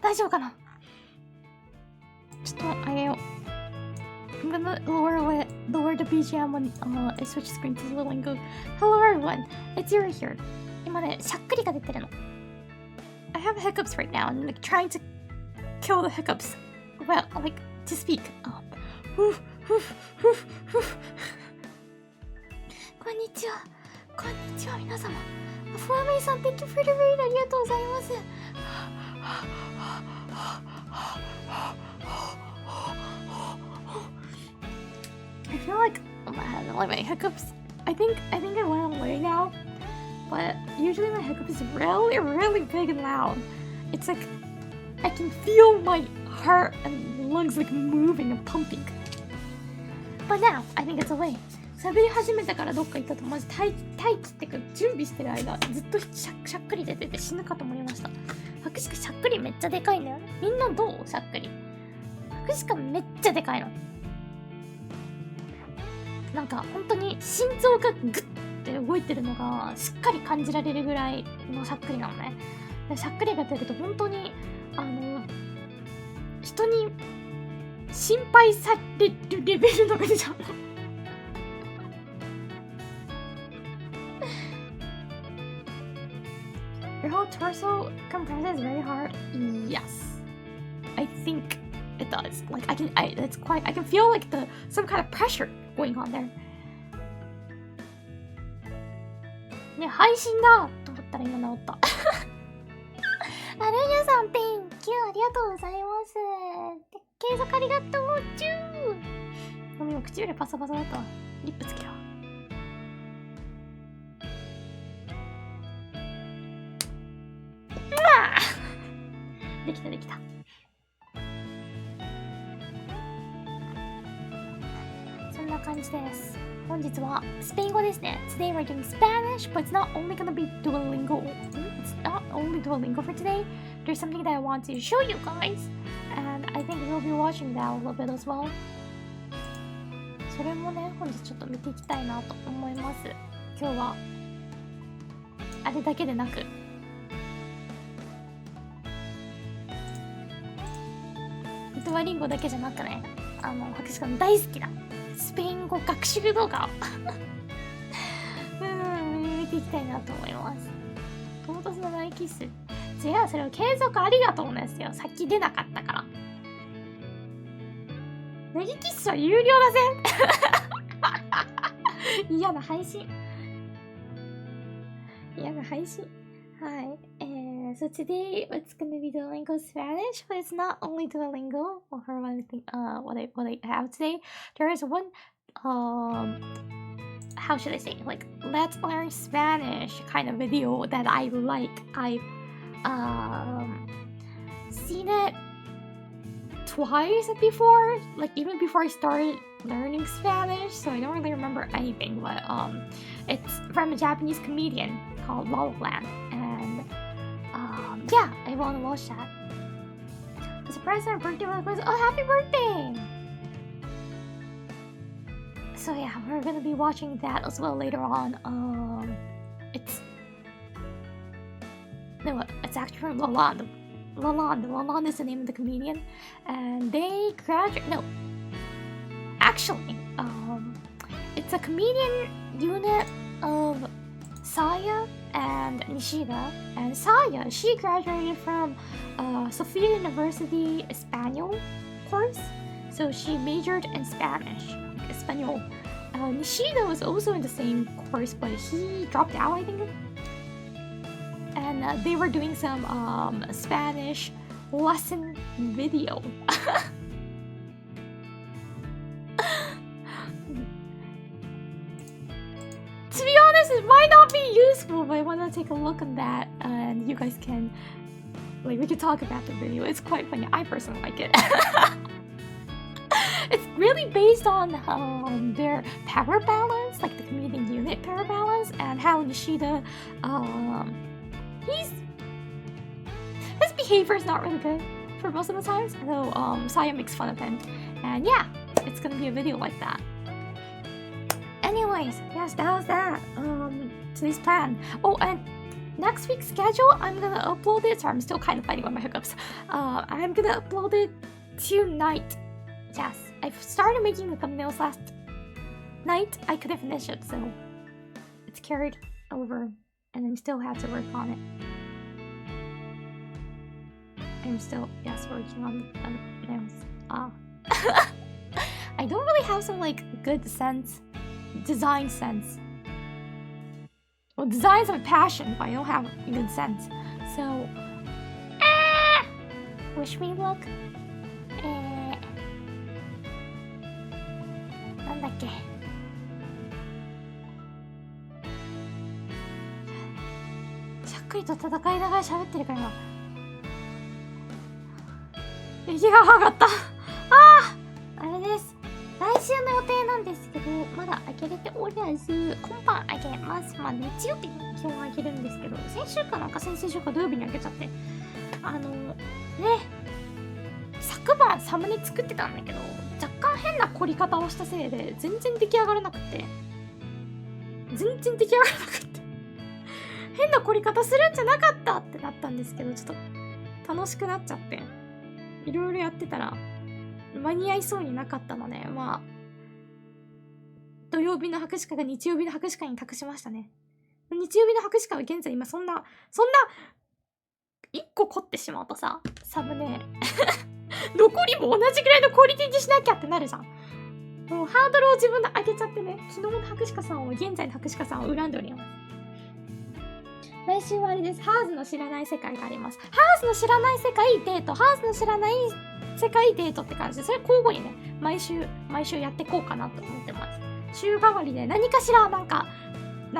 大丈夫かな。ちょっとあげよう。I'm gonna lower the BGM when I switch screen to Duolingo. Hello everyone, it's Iori here. 今ね、しゃっくりが出てるの。I have hiccups right now and I'm like trying to kill the hiccups. Well, like to speak. こんにちは。こんにちは皆様。フォーメイさん、Thank you for the raid. ありがとうございます。I feel like my hiccups. I think I went away now, but usually my hiccup is really big and loud. It's like I can feel my heart and lungs like moving and pumping. But now I think it's away. 喋り始めたからどっか行ったとマジ待機ってか準備してる間ずっとしゃっくり出てて死ぬかと思いました。白鹿しゃっくりめっちゃでかいんだよね。みんなどう？しゃっくり。白鹿めっちゃでかいの。なんか本当に心臓がグッて動いてるのがしっかり感じられるぐらいのしゃっくりなのね。でしゃっくりが出ると本当に人に心配されるレベルのが出ちゃうの。Your whole torso compresses very hard. Yes, I think it does. Like I can feel like some kind of pressure going on there. ね、配信だと思ったら今治った。アルニャさん、Thank you ありがとうございます。継続ありがとう。ごめん、口よりパサパサだったわ。リップつけよう。できた。そんな感じです。本日はスペイン語ですね。Today we're doing Spanish, but it's not only gonna be Duolingo. It's not only Duolingo for today. There's something that I want to show you guys, and I think we'll be watching that a little bit as well. それもね、本日ちょっと見ていきたいなと思います。今日はあれだけでなく。Duolingo だけじゃなくね、白鹿の大好きなスペイン語学習動画を見ていきたいなと思います。唐突の大キッス。じゃあそれを継続ありがとうですよ。さっき出なかったから。ネギキッスは有料だぜ。嫌な配信。はい。So today it's gonna be Duolingo Spanish, but it's not only Duolingo or what I have today. There is one how should I say, like let's learn Spanish kind of video that I like. I've seen it twice before, like even before I started learning Spanish, so I don't really remember anything, but it's from a Japanese comedian called Lolaland, and yeah, I want to watch that. A surprise for my birthday was oh, happy birthday! So yeah, we're gonna be watching that as well later on. It's actually from Lalande. Lalande is the name of the comedian, and they actually, it's a comedian unit of Saya and Nishida. And Saya, she graduated from Sofia University Español course, so she majored in Spanish, Español. Nishida was also in the same course, but he dropped out, I think. And they were doing some Spanish lesson video. To be honest, it might not be useful, but I want to take a look at that, and you guys can, like, we can talk about the video. It's quite funny. I personally like it. It's really based on their power balance, like the comedian unit power balance, and how Nishida, his behavior is not really good for most of the times, so Saya makes fun of him, and yeah, it's gonna be a video like that. Anyways, yes, that was that. Today's plan. Oh, and next week's schedule, I'm gonna upload it. Sorry, I'm still kind of fighting with my hiccups. I'm gonna upload it tonight. Yes, I started making the thumbnails last night. I couldn't finish it, so it's carried over, and I still have to work on it. I'm still, yes, working on the nails. I don't really have some like good sense, design sense. Well, design's my passion, but I don't have good sense. So, wish me luck. なんだっけ。しゃっくりと戦いながら喋ってるから今。息が上がった。あれです。来週の予定なんですけど、まだ開けれておらず、今晩開けます。まあ日曜日に基本開けるんですけど、先週か土曜日に開けちゃって。昨晩サムネ作ってたんだけど、若干変な凝り方をしたせいで、全然出来上がらなくて。変な凝り方するんじゃなかったってなったんですけど、ちょっと楽しくなっちゃって。いろいろやってたら、間に合いそうになかったので、まあ、土曜日の博士課が日曜日の博士課に託しましたね。日曜日の博士課は現在今そんな、1個凝ってしまうとさ、サムネ、残りも同じぐらいのクオリティにしなきゃってなるじゃん。もうハードルを自分で上げちゃってね、昨日の博士課さんを、現在の博士課さんを恨んでおります。来週はあれです。ハーズの知らない世界があります。ハーズの知らない世界デート、ハーズの知らない世界デートって感じで、それ交互にね、毎週やっていこうかなと思ってます。週替わりで何かしら、なん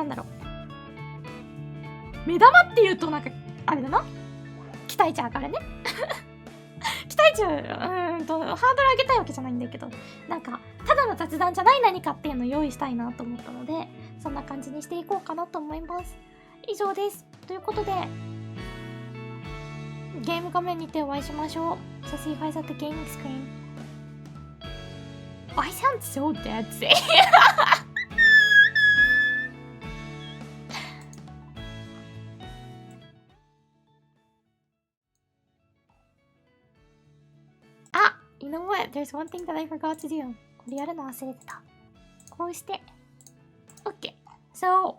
だろう。目玉って言うとなんか、あれだな。期待値上がるね。期待値、ハードル上げたいわけじゃないんだけど、なんか、ただの雑談じゃない何かっていうのを用意したいなと思ったので、そんな感じにしていこうかなと思います。以上です。ということで、ゲーム画面にてお会いしましょう。So see you guys at the gaming screen. I sound so dead today. You know what? There's one thing that I forgot to do. これやるの忘れてた。こうして。Okay. So,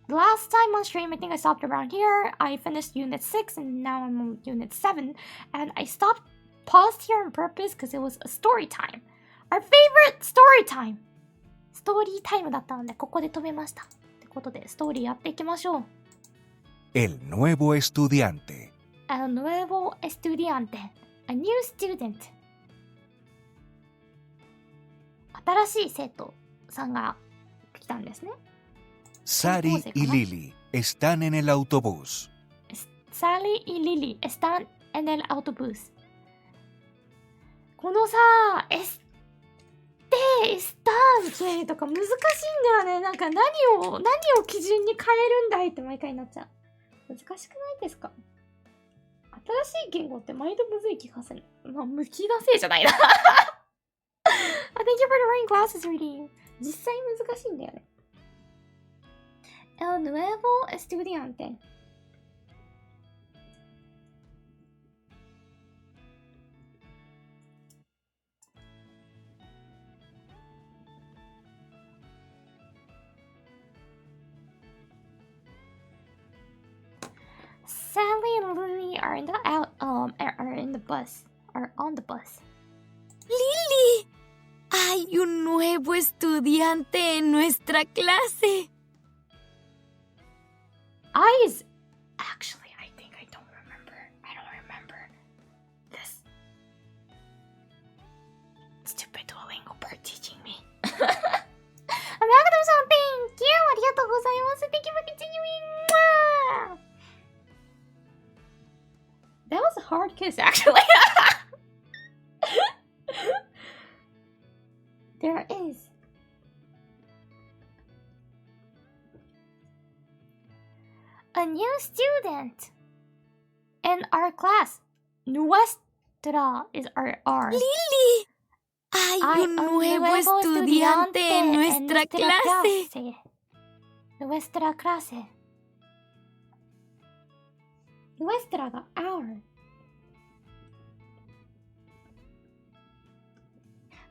the last time on stream, I think I stopped around here. I finished Unit 6 and now I'm on Unit 7. And I paused here on purpose because it was a story time. Our favorite story time! ストーリータイムだったので、ここで止めました。ってことで、ストーリーやっていきましょう。El nuevo estudiante. El nuevo estudiante. A new student. 新しい生徒さんが来たんですね。Sari y Lily están en el autobús. Sally y Lily están en el autobús. このさ、エスタンとか難しいんだよね。なんか何を基準に変えるんだいって毎回なっちゃう。難しくないですか？新しい言語って毎度むずい気がする。まあ、気がせいじゃないな。Thank you for the rain glasses reading. 実際難しいんだよね。El nuevo estudiante. Sally and Lily are in the bus. Are on the bus. Lily, hay un nuevo estudiante en nuestra clase. Actually, I think I don't remember this. Stupid Duolingo bird teaching me. Amagado-san, thank you! ありがとうございます。Thank you for continuing! That was a hard kiss, actually. There is a new student in our class. Nuestra is our R. Lily, hay un nuevo estudiante en nuestra clase. Nuestra clase. nuestra が our。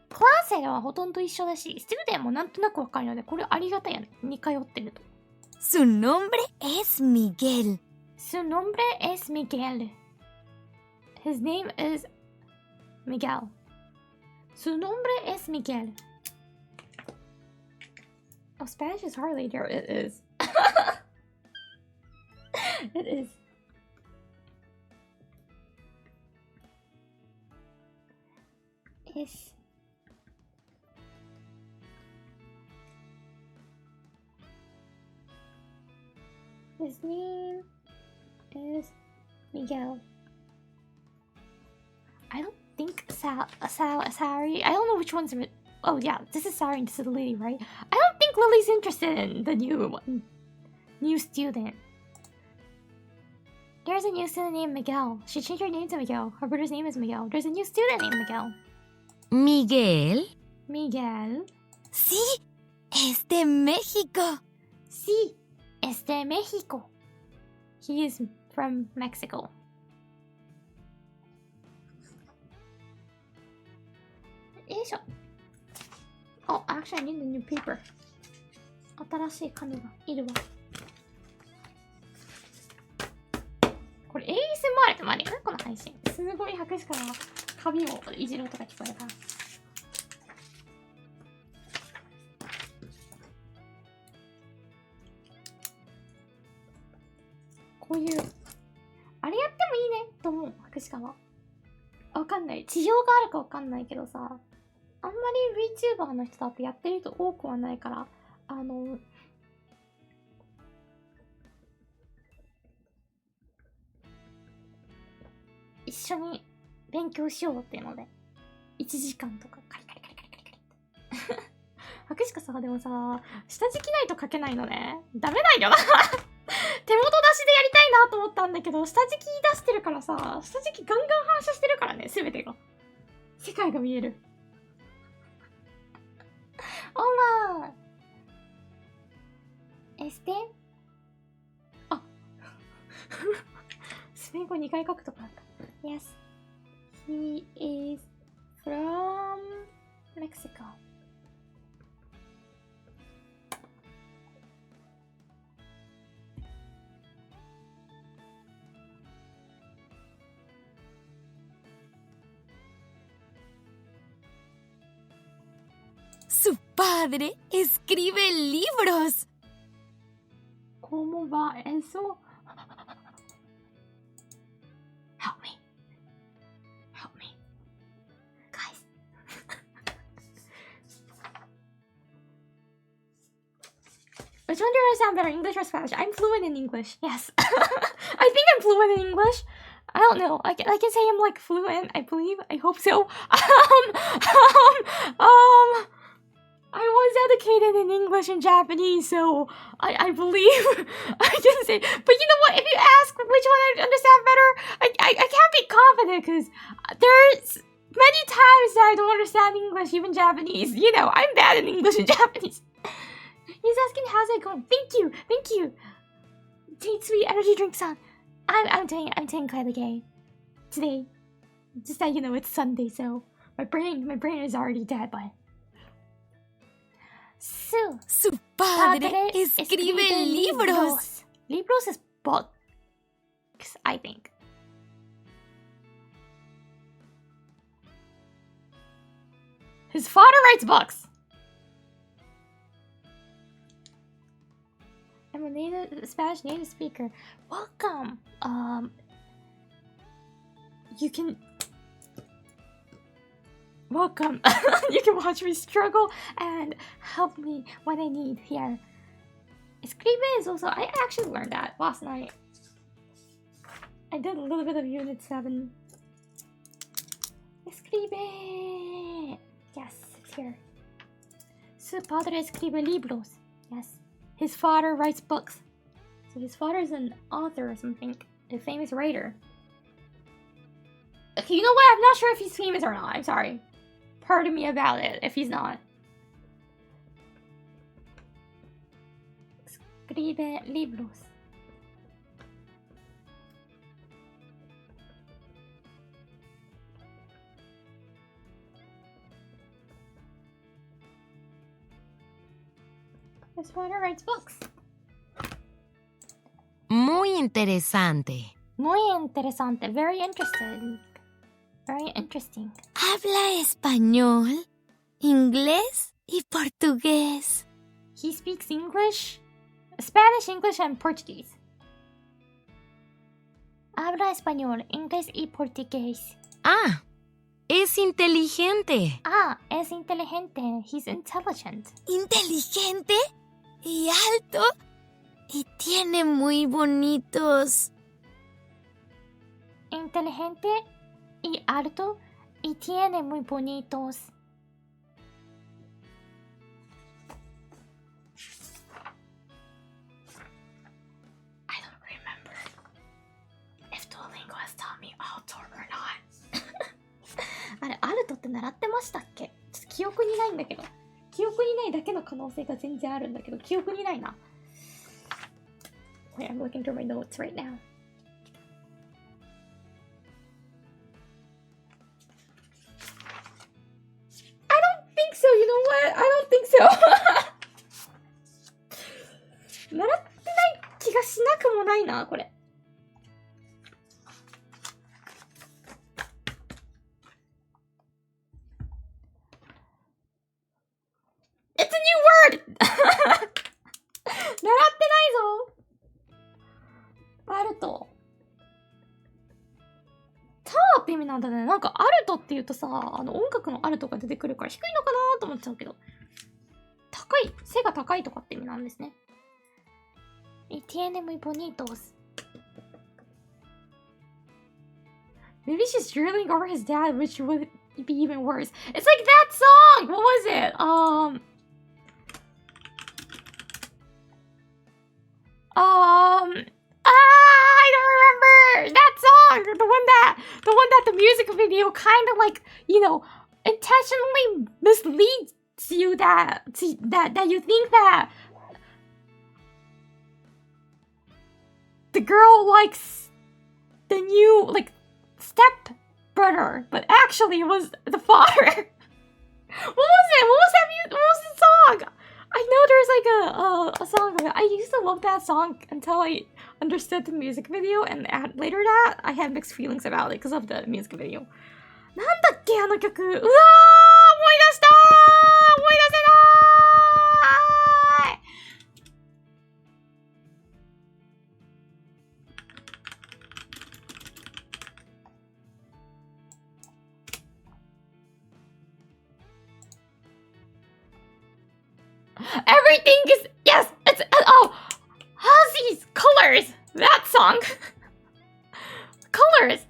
プラセルはほとんど一緒だし、ステルデンもなんとなくわかるので、これありがたいよね。似通ってると。Su nombre es Miguel. Su nombre es Miguel. His name is Miguel. Su nombre es Miguel. Oh, Spanish is hard later. It is. It is. Es. His name is Miguel. I don't think Sari. I don't know which one's. Oh yeah, this is Sari and this is Lily, right? I don't think Lily's interested in the new student. There's a new student named Miguel. She changed her name to Miguel. Her brother's name is Miguel. There's a new student named Miguel. Miguel. Miguel. Sí, es de México. Sí, es de México. He is from Mexico. Oh, actually, I need a new paper. 新しい紙がいるわ。これ ASMR って何かこの配信。すごい白紙から紙をいじる音が聞こえた。こういう、あれやってもいいねと思う、白紙から。わかんない。地上があるかわかんないけどさ、あんまり VTuber の人だってやってる人多くはないから、一緒に勉強しようっていうので、1時間とかカリカリカリカリカリカリって。白紙かさ、でもさ、下敷きないと書けないのね。ダメなんよな。手元出しでやりたいなと思ったんだけど、下敷き出してるからさ、下敷きガンガン反射してるからね、すべてが。世界が見える。Hola! Este? あスペイン語2回書くとかあった。Yes. He is from Mexico. Su padre escribe libros. ¿Cómo va eso? Help me. Help me. Guys. Which one do you understand better, English or Spanish? I'm fluent in English. Yes. I think I'm fluent in English. I don't know. I can say I'm like fluent. I believe. I hope so. I was educated in English and Japanese, so I believe I can say. But you know what? If you ask which one I understand better, I can't be confident because there's many times that I don't understand English, even Japanese. You know, I'm bad in English and Japanese. He's asking how's it going. Thank you. Take sweet energy drinks on. I'm doing quite okay today. Just that you know it's Sunday, so my brain is already dead, but. Su padre escribe libros. Libros is books, I think. His father writes books. I'm a Spanish native speaker. Welcome. You can. Welcome. You can watch me struggle and help me when I need here. Escribe is also. I actually learned that last night. I did a little bit of Unit 7. Escribe. Yes, it's here. Su padre escribe libros. Yes. His father writes books. So his father is an author or something. A famous writer. Okay, you know what? I'm not sure if he's famous or not. I'm sorry. Pardon me about it if he's not. Escribe libros. A spider writes books. Muy interesante. Muy interesante. Very interesting. Very interesting. Habla español, inglés y portugués. He speaks English, Spanish, English, and Portuguese. Habla español, inglés y portugués. Ah, es inteligente. Ah, es inteligente. He's intelligent. Inteligente y alto y tiene muy bonitos. Inteligente y alto y tiene muy bonitos. I don't remember if Duolingo has taught me alto or not. あれ、アルトって習ってましたっけ？ちょっと記憶にないんだけど。記憶にないだけの可能性が全然あるんだけど、記憶にないな。Wait, I'm looking through my notes right now. Think so, you know what? I don't think so. 習ってない気がしなくもないな、これ。It's a new word! 習ってないぞ。アルト。ターって意味なんだね。なんかアルトって言うとさ、音楽のアルトが出てくるから低いのかなと思っちゃうけど。高い、背が高いとかって意味なんですね。Y tiene muy bonitos. Maybe she's drilling over his dad, which would be even worse. It's like that song! What was it? I don't remember that song. The one that the music video kind of like, you know, intentionally misleads you that you think that the girl likes the new like step brother, but actually it was the father. What was it? What was the song? I know there's like a song of it. I used to love that song until I understood the music video, and later that I had mixed feelings about it because of the music video. なんだっけあの曲。うわー、思い出したー、思い出せない。Everything is yes. It's Halsey's Colors. That song. Colors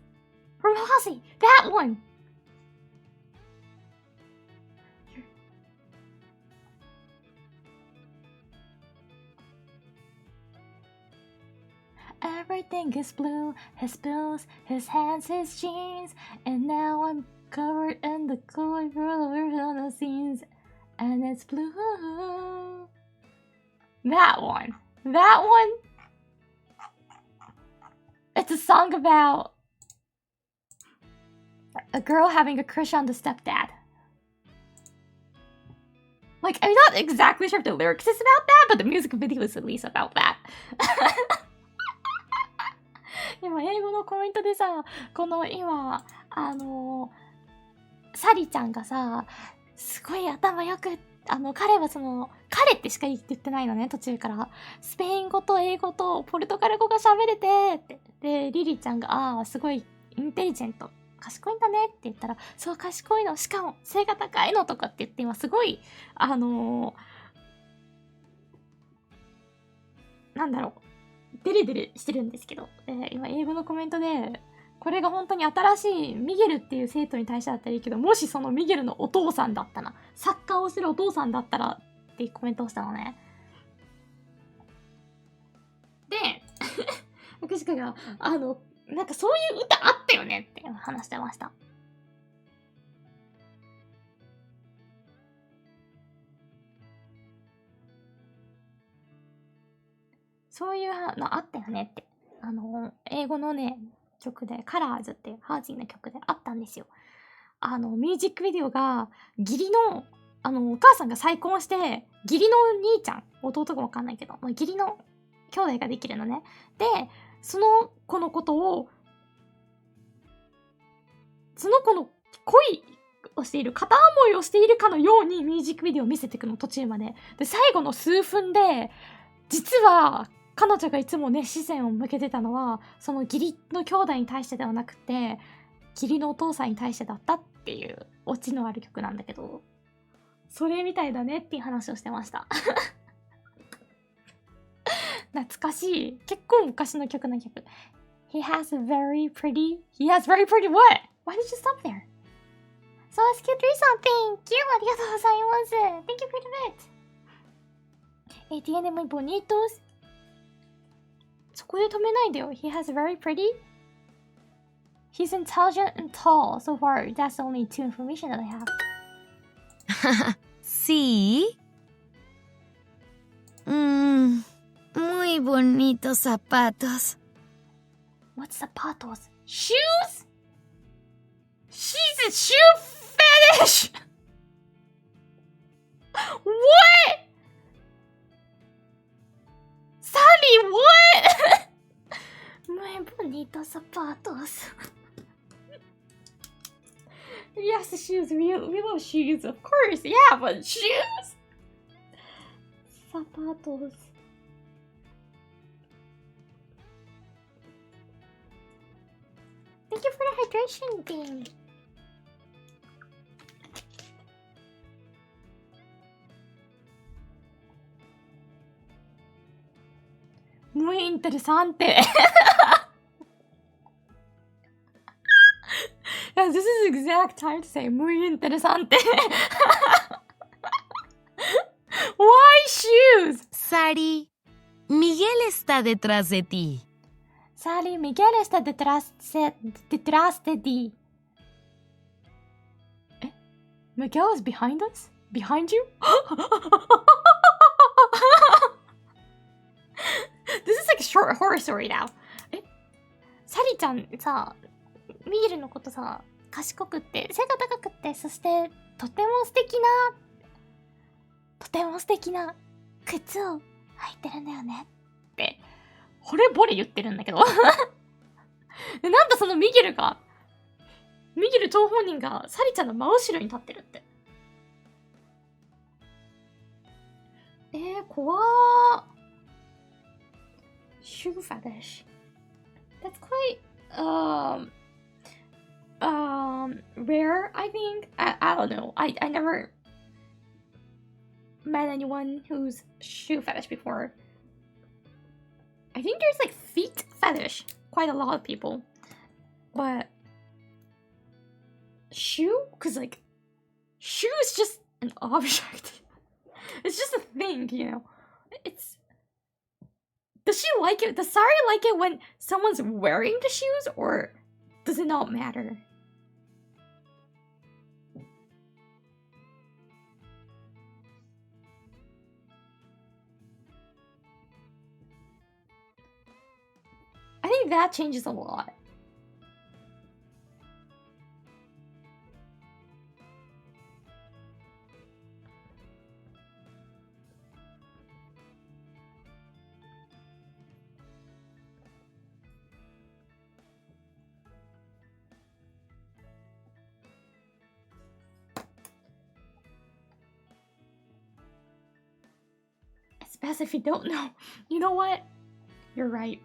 from Halsey. That one. Everything is blue. His bills, his hands, his jeans, and now I'm covered in the color on the scenes. And it's blue. That one. That one. It's a song about a girl having a crush on the stepdad. Like, I'm not exactly sure if the lyrics is about that, but the music video is at least about that. 今、英語のコメントでさ、この今、サリちゃんがさ、すごい頭よく、彼は彼ってしか言ってないのね、途中から。スペイン語と英語とポルトガル語が喋れて、って。で、リリちゃんが、すごいインテリジェント。賢いんだねって言ったら、そう、賢いの。しかも、背が高いのとかって言って、今すごい、なんだろう、デレデレしてるんですけど、今英語のコメントで、これが本当に新しいミゲルっていう生徒に対してだったらいいけど、もしそのミゲルのお父さんだったら、サッカーをするお父さんだったらっていうコメントをしたのね。で、アクシカが、なんかそういう歌あったよねって話してました。そういうのあったよねって。英語のね、曲で、カラーズっていうハージーの曲であったんですよ。ミュージックビデオが、義理のお母さんが再婚して、義理の兄ちゃん、弟かわかんないけど、義理の兄弟ができるのね。で、その子のことを、その子の恋をしている、片思いをしているかのようにミュージックビデオを見せていくの、途中まで。で、最後の数分で、実は、彼女がいつもね、視線を向けてたのは、その義理の兄弟に対してではなくて、義理のお父さんに対してだったっていう、オチのある曲なんだけど、それみたいだねっていう話をしてました。懐かしい。結構昔の曲の曲。He has very pretty what? Why did you stop there? So let's get through something. Thank you, ありがとうございます。Thank you for the bit. Tiene muy bonitos. そこで止めないでよ。He has very pretty. He's intelligent and tall. So far, that's the only two information that I have. Sí. Muy bonitos zapatos. What's zapatos? Shoes? She's a shoe fetish! What? Sally, what? Muy bonitos zapatos. Yes, the shoes. We love shoes, of course. Yeah, but shoes? Zapatos. Thank you for the hydration thing. Muy interesante. Yeah, this is the exact time to say muy interesante. Why shoes? Sari, Miguel está detrás de ti. Sally, Miguel está detrás de ti. Eh? Miguel is behind us? Behind you? This is like a short horror story now. サリちゃんさ、ミゲルのことさ、賢くって、背が高くって、そして、とても素敵な靴を履いてるんだよねって、惚れ惚れ言ってるんだけど。でなんとそのミゲル張本人がサリちゃんの真後ろに立ってるって。怖ー。Shoe fetish. That's quite, rare, I think. I don't know. I never met anyone who's shoe fetish before. I think there's like feet fetish. Quite a lot of people. But shoe? Because like, shoe is just an object. It's just a thing, you know. Does she like it? Does Sari like it when someone's wearing the shoes, or does it not matter? I think that changes a lot. It's best if you don't know. You know what? You're right.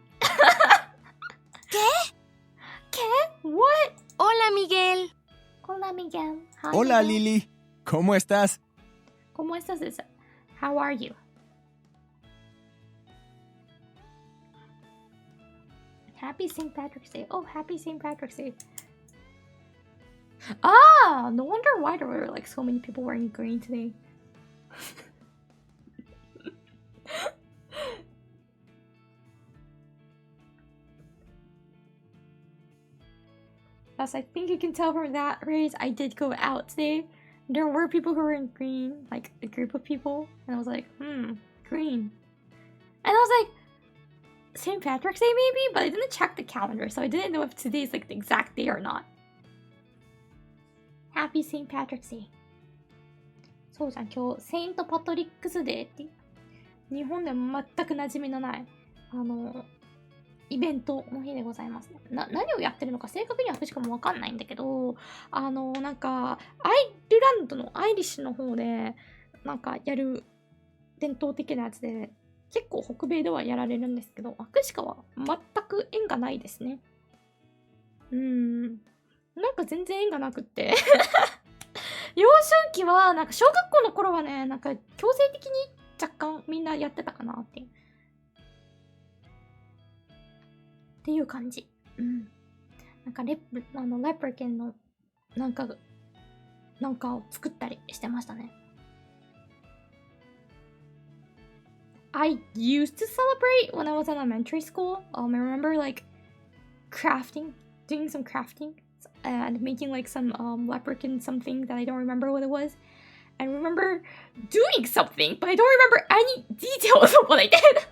¿Qué? What? Hola, Miguel. Hola, Miguel. Hi, Hola, Miguel. Lili. ¿Cómo estás? ¿Cómo estás? How are you? Happy St. Patrick's Day. Oh, happy St. Patrick's Day. Ah, no wonder why there were like so many people wearing green today. As I think you can tell from that race, I did go out today. There were people who were in green, like a group of people, and I was like, green. And I was like, St. Patrick's Day maybe? But I didn't check the calendar, so I didn't know if today's like the exact day or not. Happy St. Patrick's Day. そうじゃん、今日、セイント・パトリックスデーって日本でも全く馴染みのない、イベントの日でございますね。何をやってるのか正確にはしかもわかんないんだけど、なんか、アイルランドのアイリッシュの方で、なんかやる伝統的なやつで、結構北米ではやられるんですけど、アクシカは全く縁がないですね。なんか全然縁がなくって。幼少期は、なんか小学校の頃はね、なんか強制的に若干みんなやってたかなっていう。っていう感じ。なんかレプリケンのなんかを作ったりしてましたね。I used to celebrate when I was in elementary school. I remember like doing some crafting and making like some leprechaun something that I don't remember what it was. I remember doing something, but I don't remember any details of what I did.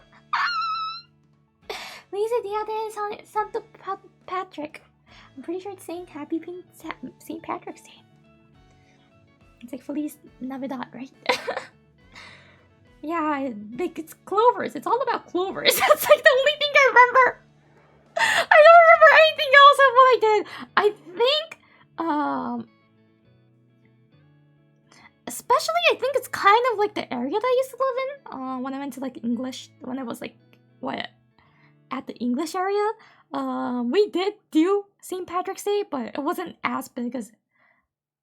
Feliz Dia de Santo Patrick. I'm pretty sure it's saying Happy St. Patrick's Day. It's like Feliz Navidad, right? Yeah, like it's clovers. It's all about clovers. That's like the only thing I remember. I don't remember anything else of what I did. I think, especially I think it's kind of like the area that I used to live in. When I went to like English, when I was like, at the English area, we did do St. Patrick's Day, but it wasn't as big as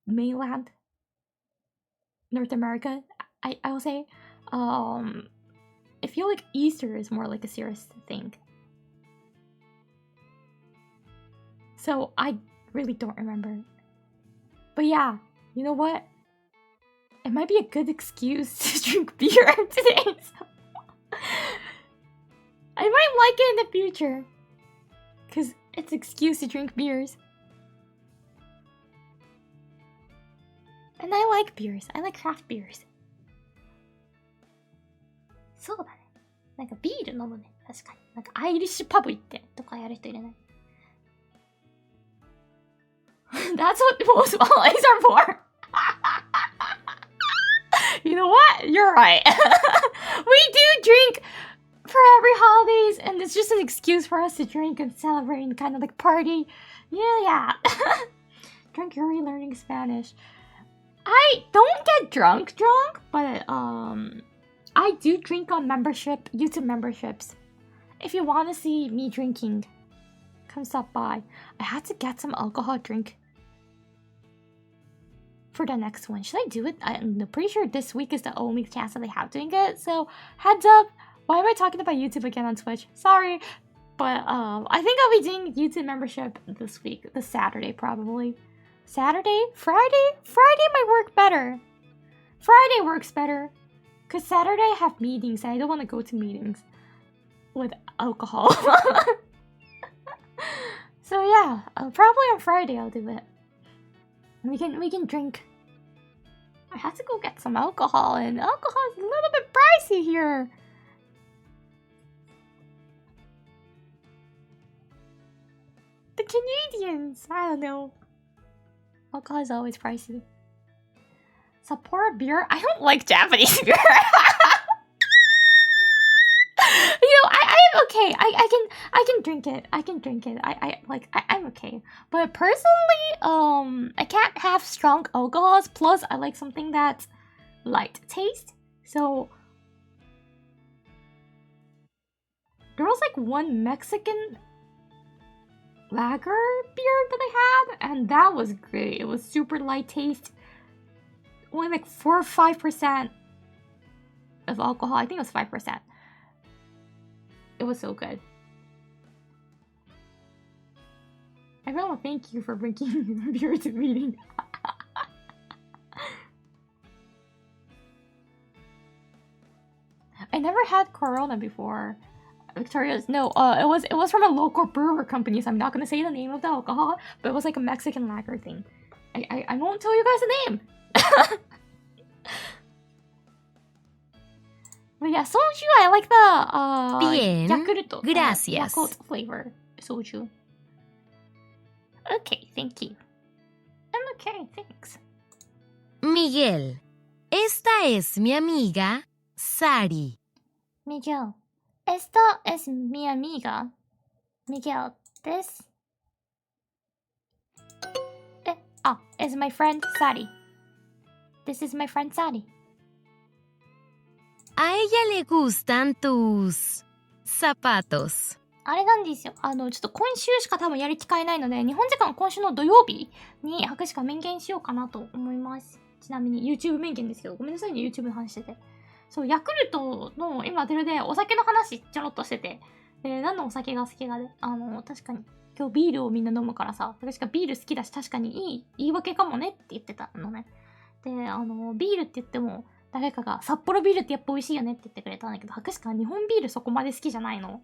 mainland North America, I will say. I feel like Easter is more like a serious thing. So I really don't remember. But yeah, you know what? It might be a good excuse to drink beer today. So I might like it in the future. Because it's an excuse to drink beers. And I like beers. I like craft beers. そうだね。なんかビール飲むね。確かに。なんかアイリッシュパブ行ってとかやる人いるね。That's what most holidays are for. You know what? You're right. We do drink for every holidays, and it's just an excuse for us to drink and celebrate and kind of like party. Yeah. Drunk, you're relearning Spanish. I don't get drunk, but I do drink on YouTube memberships. If you want to see me drinking, come stop by. I had to get some alcohol drink for the next one. Should I do it? I'm pretty sure this week is the only chance that I have doing it. So heads up. Why am I talking about YouTube again on Twitch? Sorry. But I think I'll be doing YouTube membership this week. This Saturday probably. Saturday? Friday? Friday might work better. Friday works better. Because Saturday I have meetings and I don't want to go to meetings with alcohol. So yeah, probably on Friday I'll do it. We can drink. I have to go get some alcohol, and alcohol is a little bit pricey here. The Canadians, I don't know. Alcohol is always pricey. Sapporo beer? I don't like Japanese beer. I'm okay. I can drink it. I'm okay. But personally, I can't have strong alcohols. Plus, I like something that's light taste. So there was like one Mexican lager beer that I had, and that was great. It was super light taste. Only like 4 or 5% of alcohol. I think it was 5%. It was so good. I really want to thank you for bringing beer to the meeting. I never had Corona before. Victoria's no, it was from a local brewer company, so I'm not gonna say the name of the alcohol, but it was like a Mexican lager thing. I won't tell you guys the name. But yeah, soju, I like the Bien, Yakult, gracias. Yakult flavor soju. Okay, thank you. I'm okay, thanks. Miguel, Esta es mi amiga, Sari. Miguel. Esta es mi amiga. Miguel です。is my friend Sari. This is my friend Sari. A ella le gustan tus zapatos. あれなんですよ。ちょっと今週しか多分やる機会ないので、日本時間今週の土曜日に博士か面言しようかなと思います。ちなみに YouTube 面言ですけど、ごめんなさいね、YouTube の話してて。そう、ヤクルトの今出るでお酒の話ちょろっとしてて、何のお酒が好きがね、確かに今日ビールをみんな飲むからさ、確かビール好きだし確かにいい言い訳かもねって言ってたのね。で、ビールって言っても、誰かが札幌ビールってやっぱ美味しいよねって言ってくれたんだけど、博士か日本ビールそこまで好きじゃないの。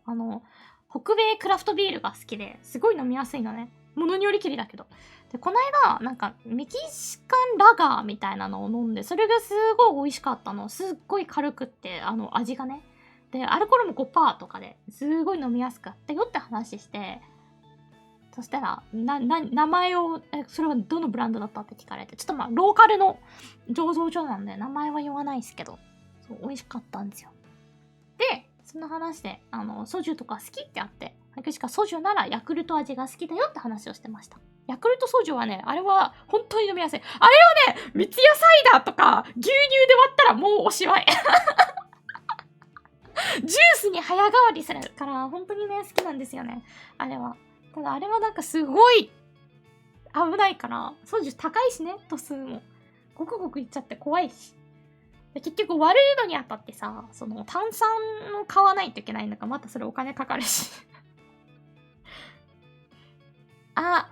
北米クラフトビールが好きですごい飲みやすいのね。ものによりきりだけど。で、この間、なんかメキシカンラガーみたいなのを飲んで、それがすごい美味しかったの。すっごい軽くって、味がね。で、アルコールも 5% とかですごい飲みやすかったよって話して、そしたら、名前を、それはどのブランドだったって聞かれて、ちょっとまあ、ローカルの醸造所なんで、名前は言わないですけど、そう、美味しかったんですよ。で、その話で、ソジュとか好きってあって、しかソジュならヤクルト味が好きだよって話をしてました。ヤクルトソジュはね、あれは本当に飲みやすい。あれをね、三ツ矢サイダーとか牛乳で割ったらもうおしまい。ジュースに早変わりするから、本当にね、好きなんですよね。あれは。ただあれはなんかすごい危ないから、ソジュ高いしね、度数も。ごくごくいっちゃって怖いし。結局割るのにあたってさ、その炭酸を買わないといけないんだから、またそれお金かかるし。A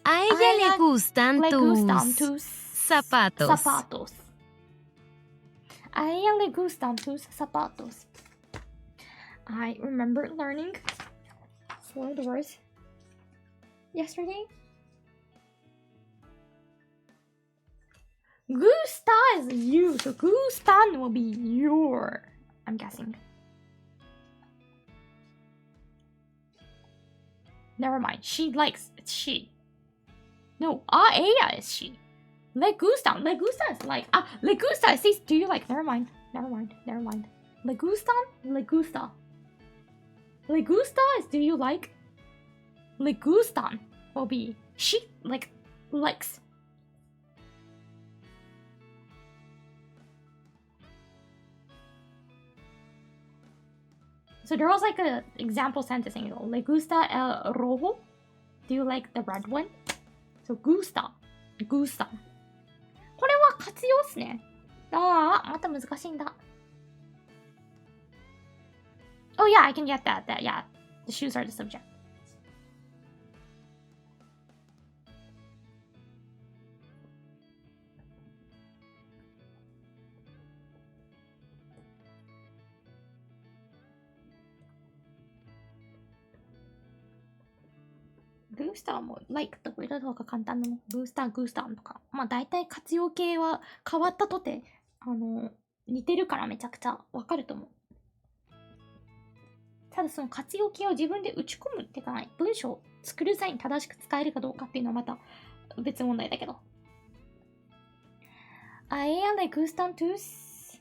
ella le gustan tus zapatos. A ella le gustan tus zapatos. I remember learning 4 words yesterday. Gusta is you, so gustan will be your, I'm guessing. Never mind, she likes, it's she. No, ella is she. Le gustan is like, le gusta, it says, do you like, never mind. Le gusta. Le gusta is, do you like? Le gustan will be, she, like, likes. So there was like an example sentence saying, Le gusta el rojo? Do you like the red one? So gusta. これは活用っすね。また難しいんだ。Oh yeah, I can get that. Yeah, the shoes are the subject. Gusta も like とか入れた方が簡単だね。Gusta とか。まあ大体活用形は変わったとて、似てるからめちゃくちゃわかると思う。ただその活用形を自分で打ち込むってかない。文章を作る際に正しく使えるかどうかっていうのはまた別問題だけど。A ella le gustan tus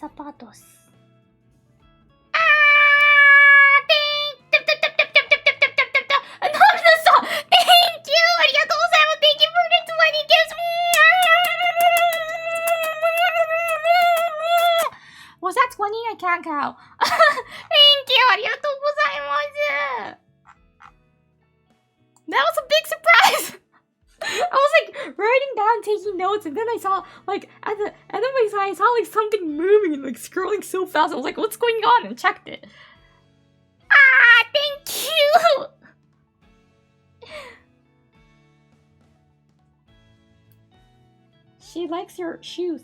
zapatos.Was that 20? I can't count. Thank you! ありがとうございます。That was a big surprise! I was like writing down, taking notes, and then I saw like at the end of my side, I saw like something moving and like scrolling so fast. I was like, what's going on? And checked it. Thank you! She likes your shoes.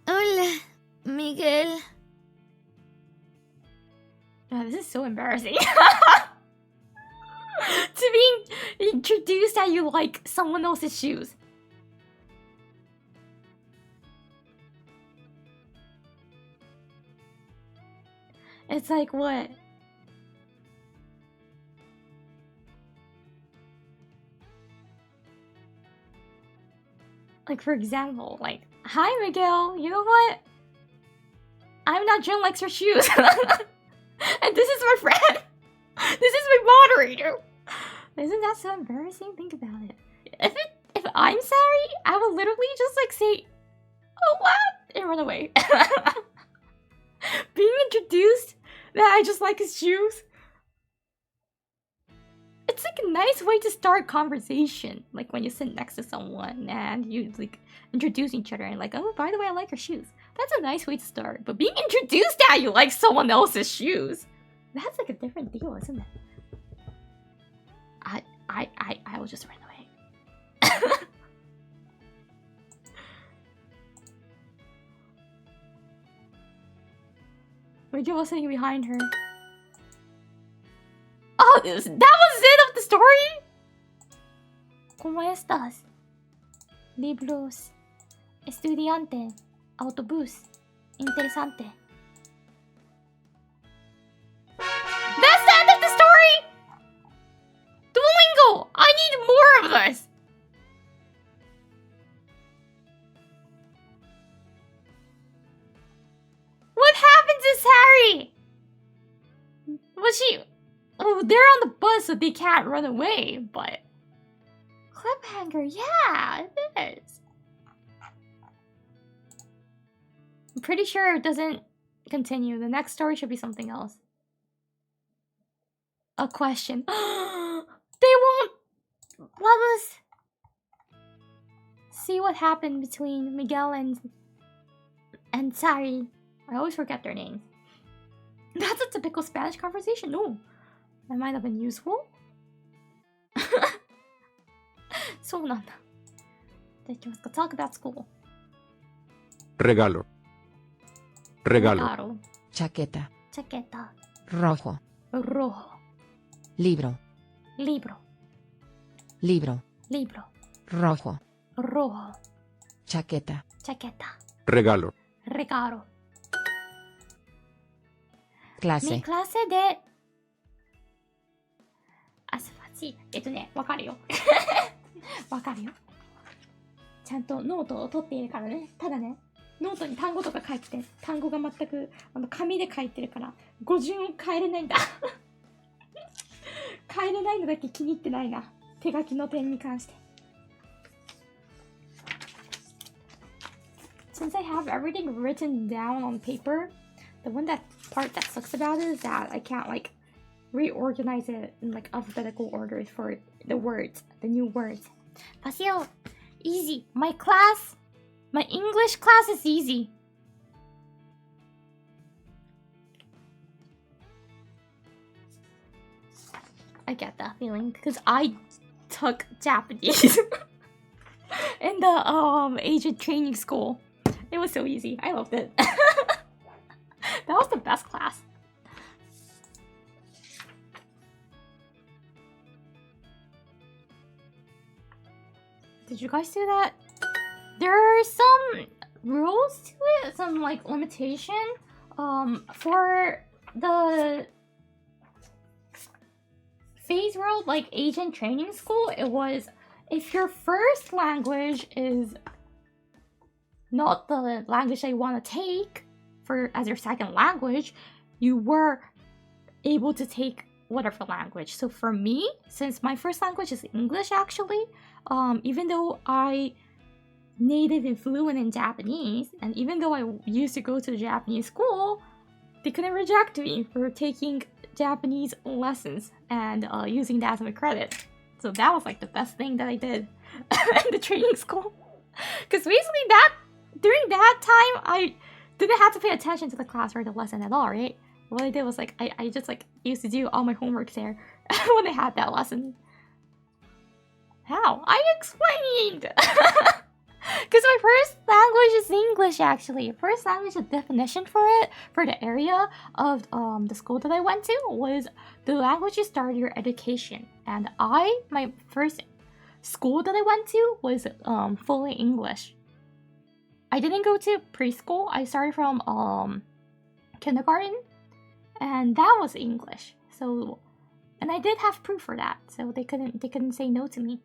Hola, Miguel. Oh, this is so embarrassing. To be introduced that you like someone else's shoes. It's like what? Like for example, like, hi Miguel, you know what? I'm not June likes her shoes. And this is my friend. This is my moderator. Isn't that so embarrassing? Think about it. If I'm sorry, I will literally just like say, oh what? And run away. Being introduced that I just like his shoes. It's like a nice way to start conversation. Like when you sit next to someone and you like introduce each other and like, oh, by the way, I like your shoes. That's a nice way to start. But being introduced that you like someone else's shoes, that's like a different deal, isn't it? I will just run away. Rachel was sitting behind her. Oh, that was it of the story? ¿Cómo estás? Libros. Estudiante. Autobús. Interesante. That's the end of the story! Duolingo! I need more of this! What happened to Sari? Was she... Oh, they're on the bus so they can't run away, but... Cliffhanger, yeah, it is. I'm pretty sure it doesn't continue. The next story should be something else. A question. They won't let us see what happened between Miguel and Sari. I always forget their names. That's a typical Spanish conversation. No. That might have been useful. そうなんだ。じゃあ行きますか。Talk about school. Regalo. Regalo. Chaqueta. Chaqueta. Rojo. Rojo. Libro. Libro. Libro. Libro. Rojo. Rojo. Chaqueta. Chaqueta. Regalo. Regalo. Clase. Mi clase de... あ、すばち。わかるよ。わかるよ。ちゃんとノートを取っているからね。ただね、ノートに単語とか書いてて、単語が全く紙で書いてるから、語順を変えれないんだ。変えれないのだけ気に入ってないな。手書きの点に関して。Since I have everything written down on paper, the part that sucks about it is that I can't like reorganize it in like alphabetical orders for the words, the new words. Paseo, easy. My English class is easy. I get that feeling because I took Japanese in the Asian training school. It was so easy. I loved it. That was the best class. Did you guys do that? There are some rules to it, some like limitation. For the Phase World like Asian training school, it was if your first language is not the language that you want to take as your second language, you were able to take whatever language. So for me, since my first language is English actually, even though I native and fluent in Japanese, and even though I used to go to the Japanese school, they couldn't reject me for taking Japanese lessons and using that as my credit. So that was like the best thing that I did in the training school. Because basically during that time, I didn't have to pay attention to the class or the lesson at all, right? What I did was like, I just like used to do all my homework there when I had that lesson. How? I explained! Because my first language is English actually. First language, the definition for it, for the area of the school that I went to was the language you start your education. And my first school that I went to was fully English. I didn't go to preschool. I started from kindergarten. and that was English. So, and I did have proof for that, so they couldn't say no to me.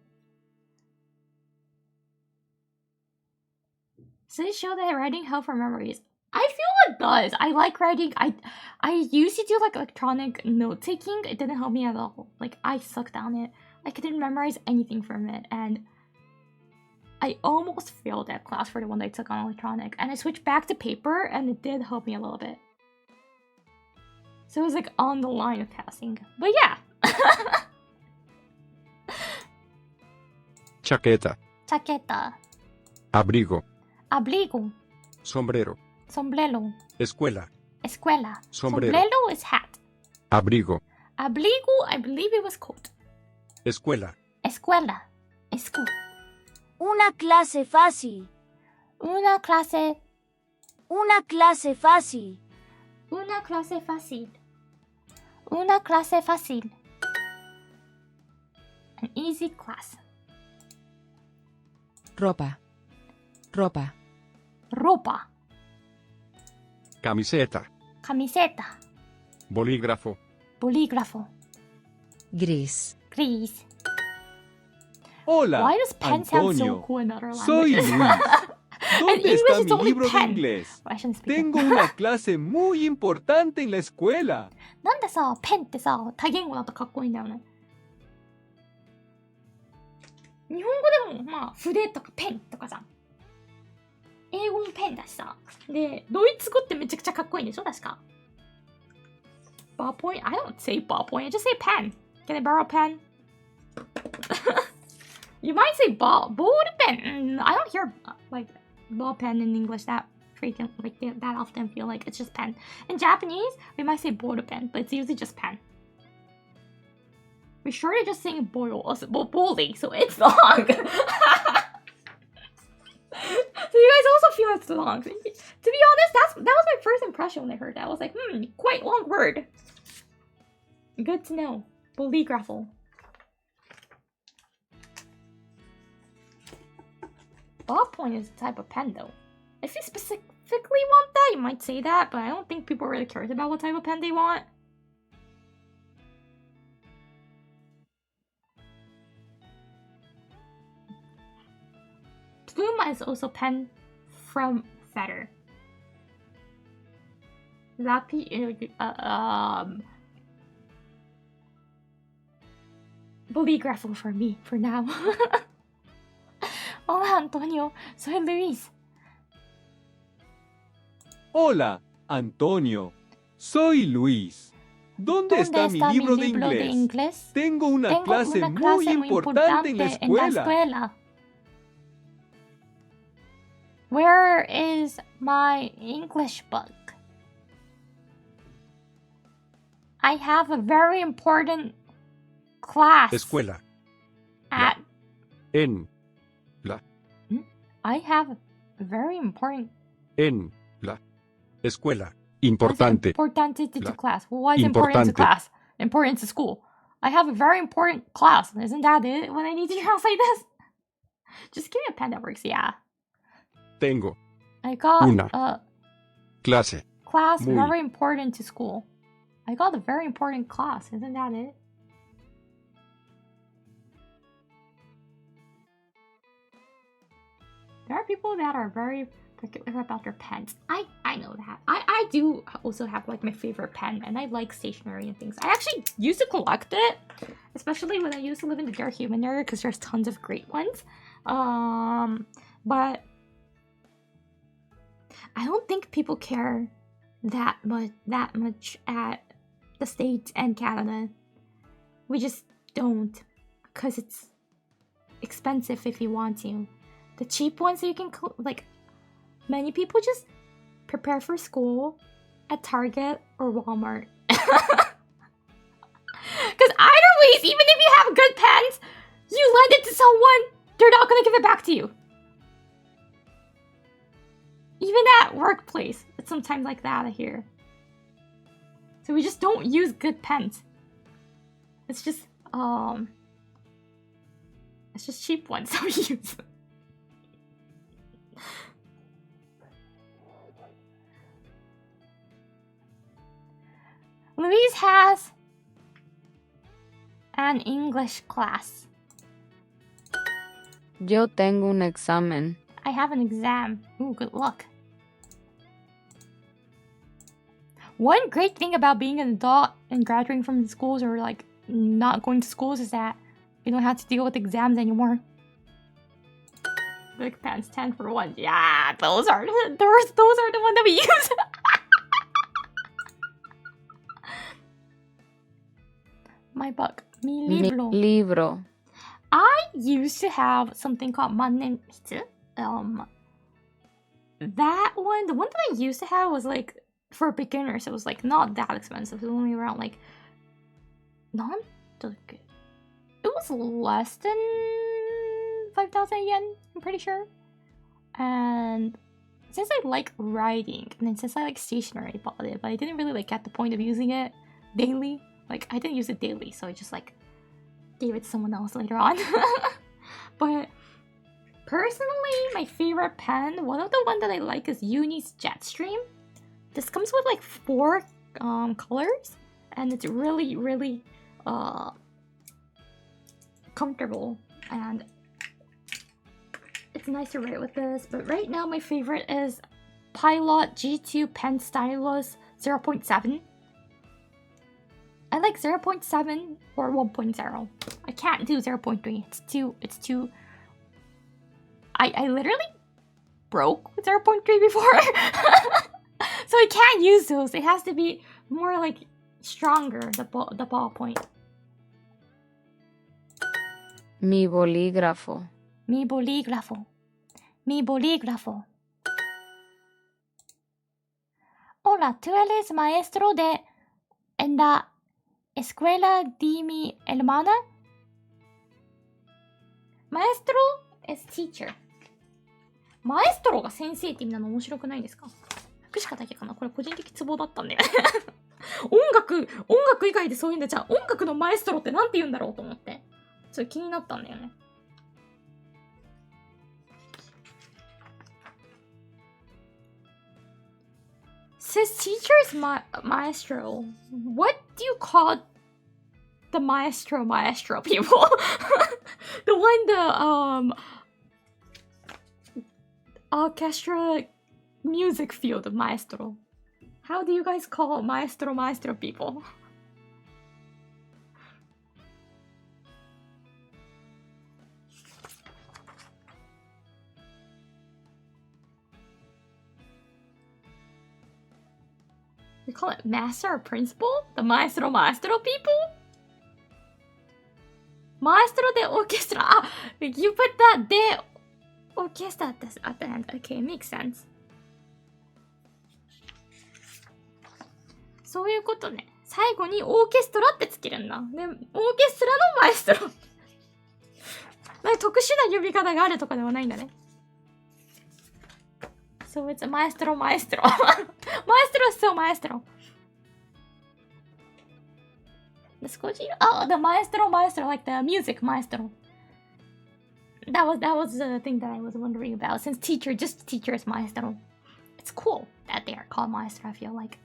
Does it show that writing help for memories? I feel it does. I like writing. I used to do like electronic note taking. It didn't help me at all. Like I sucked on it. I couldn't memorize anything from it, and I almost failed that class for the one that I took on electronic. And I switched back to paper, and it did help me a little bit. So it was like on the line of passing. But yeah. Chaqueta. Chaqueta. Abrigo. Abrigo. Sombrero. Sombrero. Escuela. Escuela. Sombrero. Sombrero is hat. Abrigo. Abrigo, I believe it was coat. Escuela. Escuela. School. Una clase fácil. Una clase. Una clase fácil. Una clase fácil. Una clase fácil. An easy class. Ropa. Ropa. Ropa. Camiseta. Camiseta. Bolígrafo. Bolígrafo. Gris. Gris. Hola, Why does pen sound so Antonio. cool in other Soy languages? Luis. ¿Dónde English está is mi only libro de pen. inglés? I shouldn't speak Tengo it. una clase muy importante en la escuela. なんでさ、ペンってさ、多言語だとかっこいいんだよね。日本語でも、まあ、筆とかペンとかさ。英語もペンだしさ。で、ドイツ語ってめちゃくちゃかっこいいんでしょ確か。ballpoint? I don't say ballpoint, I just say pen. Can I borrow a pen? You might say ball pen. I don't hear, like, ball pen in English that frequent, like, that often. I feel like it's just pen. In Japanese, we might say board pen, but it's usually just pen. We started just saying bowling, so it's long. So you guys also feel it's long. To be honest, that was my first impression when I heard that. I was like, quite long word. Good to know. Bolígrafo. Ballpoint is a type of pen, though. If you specifically want that, you might say that, but I don't think people really care about what type of pen they want. Pluma is also pen from feather. Bolígrafo for me, for now. Hola, Antonio. Soy Luis. Hola, Antonio. Soy Luis. ¿Dónde está mi libro de inglés? Tengo una clase muy importante en la escuela. Where is my English book? I have a very important class. Escuela. At En. La. I have a very important. En. La. Escuela. Importante. Importante to La. class. Well, why is important to Importante. class? Important to school. I have a very important class. Isn't that it when I need to translate this? Just give me a pen that works. Yeah. Tengo. I got Una. a Clase. class Muy. very important to school. I got a very important class. Isn't that it? There are people that are very particular about their pens. I know that. I do also have like my favorite pen, and I like stationery and things. I actually used to collect it, especially when I used to live in the Dare Human area because there's tons of great ones. But I don't think people care that much at the States and Canada. We just don't, because it's expensive if you want to. The cheap ones that you can, like, many people just prepare for school at Target or Walmart. Because either ways, even if you have good pens, you lend it to someone, they're not going to give it back to you. Even at workplace, it's sometimes like that, I hear. So we just don't use good pens. It's just cheap ones that we use. Luis has an English class. Yo tengo un examen. I have an exam. Ooh, good luck. One great thing about being an adult and graduating from schools or like not going to schools is that you don't have to deal with exams anymore. Big pants 10 for 1. Yeah, those are the one that we use. My book. Mi libro. Libro. I used to have something called manenmitsu. That one, the one that I used to have was like for beginners. It was like not that expensive. It was only around like it was less than 5,000 yen, I'm pretty sure. And since I like writing, and then since I like stationery, I bought it, but I didn't really like get the point of using it daily. Like I didn't use it daily, so I just like gave it to someone else later on. But personally, my favorite pen, one of the ones that I like is Uni's Jetstream. This comes with like 4 colors, and it's really, really comfortable, and it's nice to write with this. But right now, my favorite is Pilot G2 Pen Stylus 0.7. I like 0.7 or 1.0. I can't do 0.3. It's too. I literally broke with 0.3 before. So I can't use those. It has to be more like stronger, the ballpoint. Mi bolígrafo. Mi bolígrafo. Mi bolígrafo. Hola, ¿tú eres maestro en la escuela de mi hermana? Maestro is teacher. マエストロが先生って意味なの面白くないですか？福祉科だけかな？これ個人的ツボだったんだよね。音楽以外でそういうんで、じゃあ音楽のマエストロってなんて言うんだろうと思って。それ気になったんだよね。Says teacher is maestro. What do you call the maestro people? The one orchestra music field of maestro. How do you guys call maestro people? We call it master or principal? The maestro people? Maestro de orchestra. Ah, you put that de orchestra at the end. Okay, makes sense. そういうことね。最後にオーケストラってつけるんだ。で、オーケストラのマエストロ。なんか特殊な呼び方があるとかではないんだね。So it's a maestro. Maestro is still maestro. The scochi? Oh, the maestro, like the music maestro. That was the thing that I was wondering about. Since just teacher is maestro. It's cool that they are called maestro, I feel like.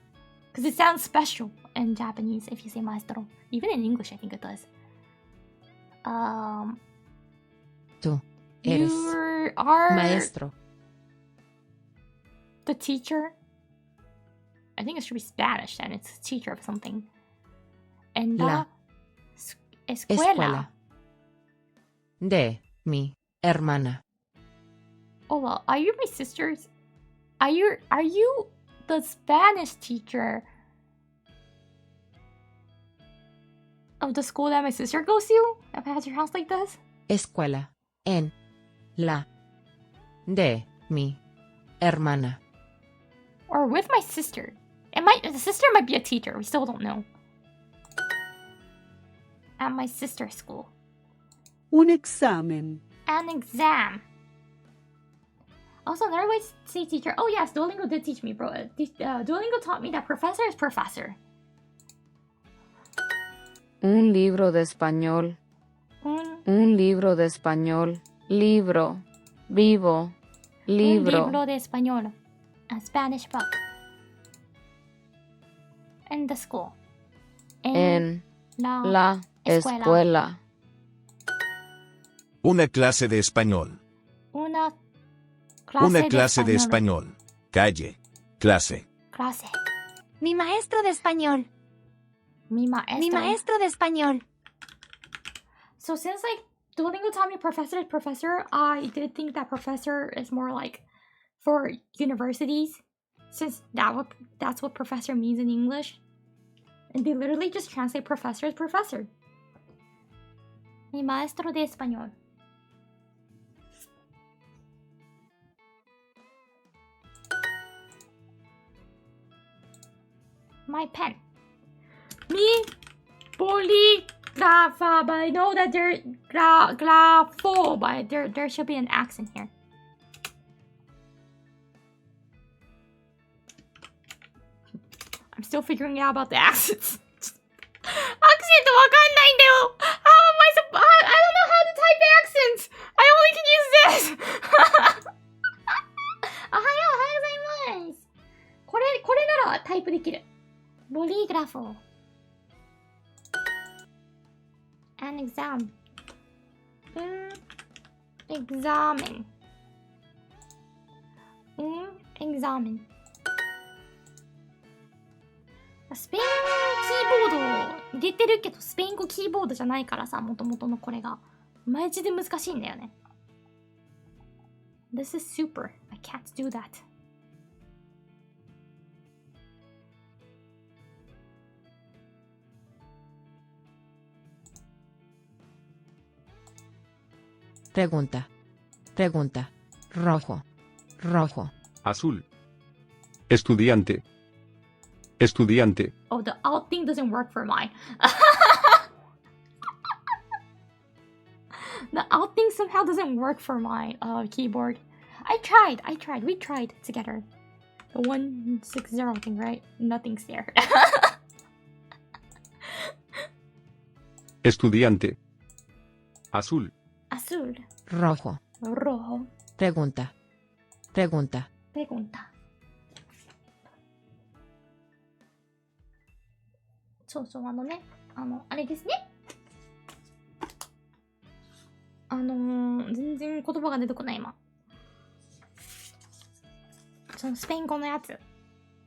Because it sounds special in Japanese if you say maestro. Even in English, I think it does. Tú eres You are maestro. The teacher. I think it should be Spanish then. It's a teacher of something. En la escuela de mi hermana. Hola, are you my sisters? Are you the Spanish teacher of the school that my sister goes to? If it has your house like this? Escuela en la de mi hermana. Or with my sister? The sister might be a teacher. We still don't know. At my sister's school. Un examen. An exam. Also, another way to say teacher. Oh yes, Duolingo did teach me, bro. Duolingo taught me that professor is professor. Un libro de español. Un libro de español. Libro. Vivo. Libro. Un libro de español. A Spanish book. In the school. En la la escuela. Una clase de español. Una Una clase de español. Calle. Clase. Clase. Mi maestro de español. Mi maestro. Mi maestro de español. So since like Duolingo taught me professor, I did think that professor is more like for universities, since that's what professor means in English. And they literally just translate professor as professor. Mi maestro de español. My pen. Mi poligrafa, but I know that there grafo, but there should be an accent here. I'm still figuring out about the accents. Accent わかんないんだよ. How am I don't know how to type accents. I only can use this. おはようございます。これならタイプできる。ボリグラフォー。An exam. Examen. Examen. スペインキーボードを入れてるけど、スペイン語キーボードじゃないからさ、元々のこれが。マジで難しいんだよね。This is super. I can't do that. Pregunta. Pregunta. Rojo. Rojo. Azul. Estudiante. Estudiante. Oh, the alt thing doesn't work for mine. The alt thing somehow doesn't work for my keyboard. I tried. We tried together. The 160 thing, right? Nothing's there. Estudiante. Azul. Azul. Rojo. Rojo. Pregunta. Pregunta. Pregunta. そうそう、あれですね。全然言葉が出てこない今。そのスペイン語のやつ。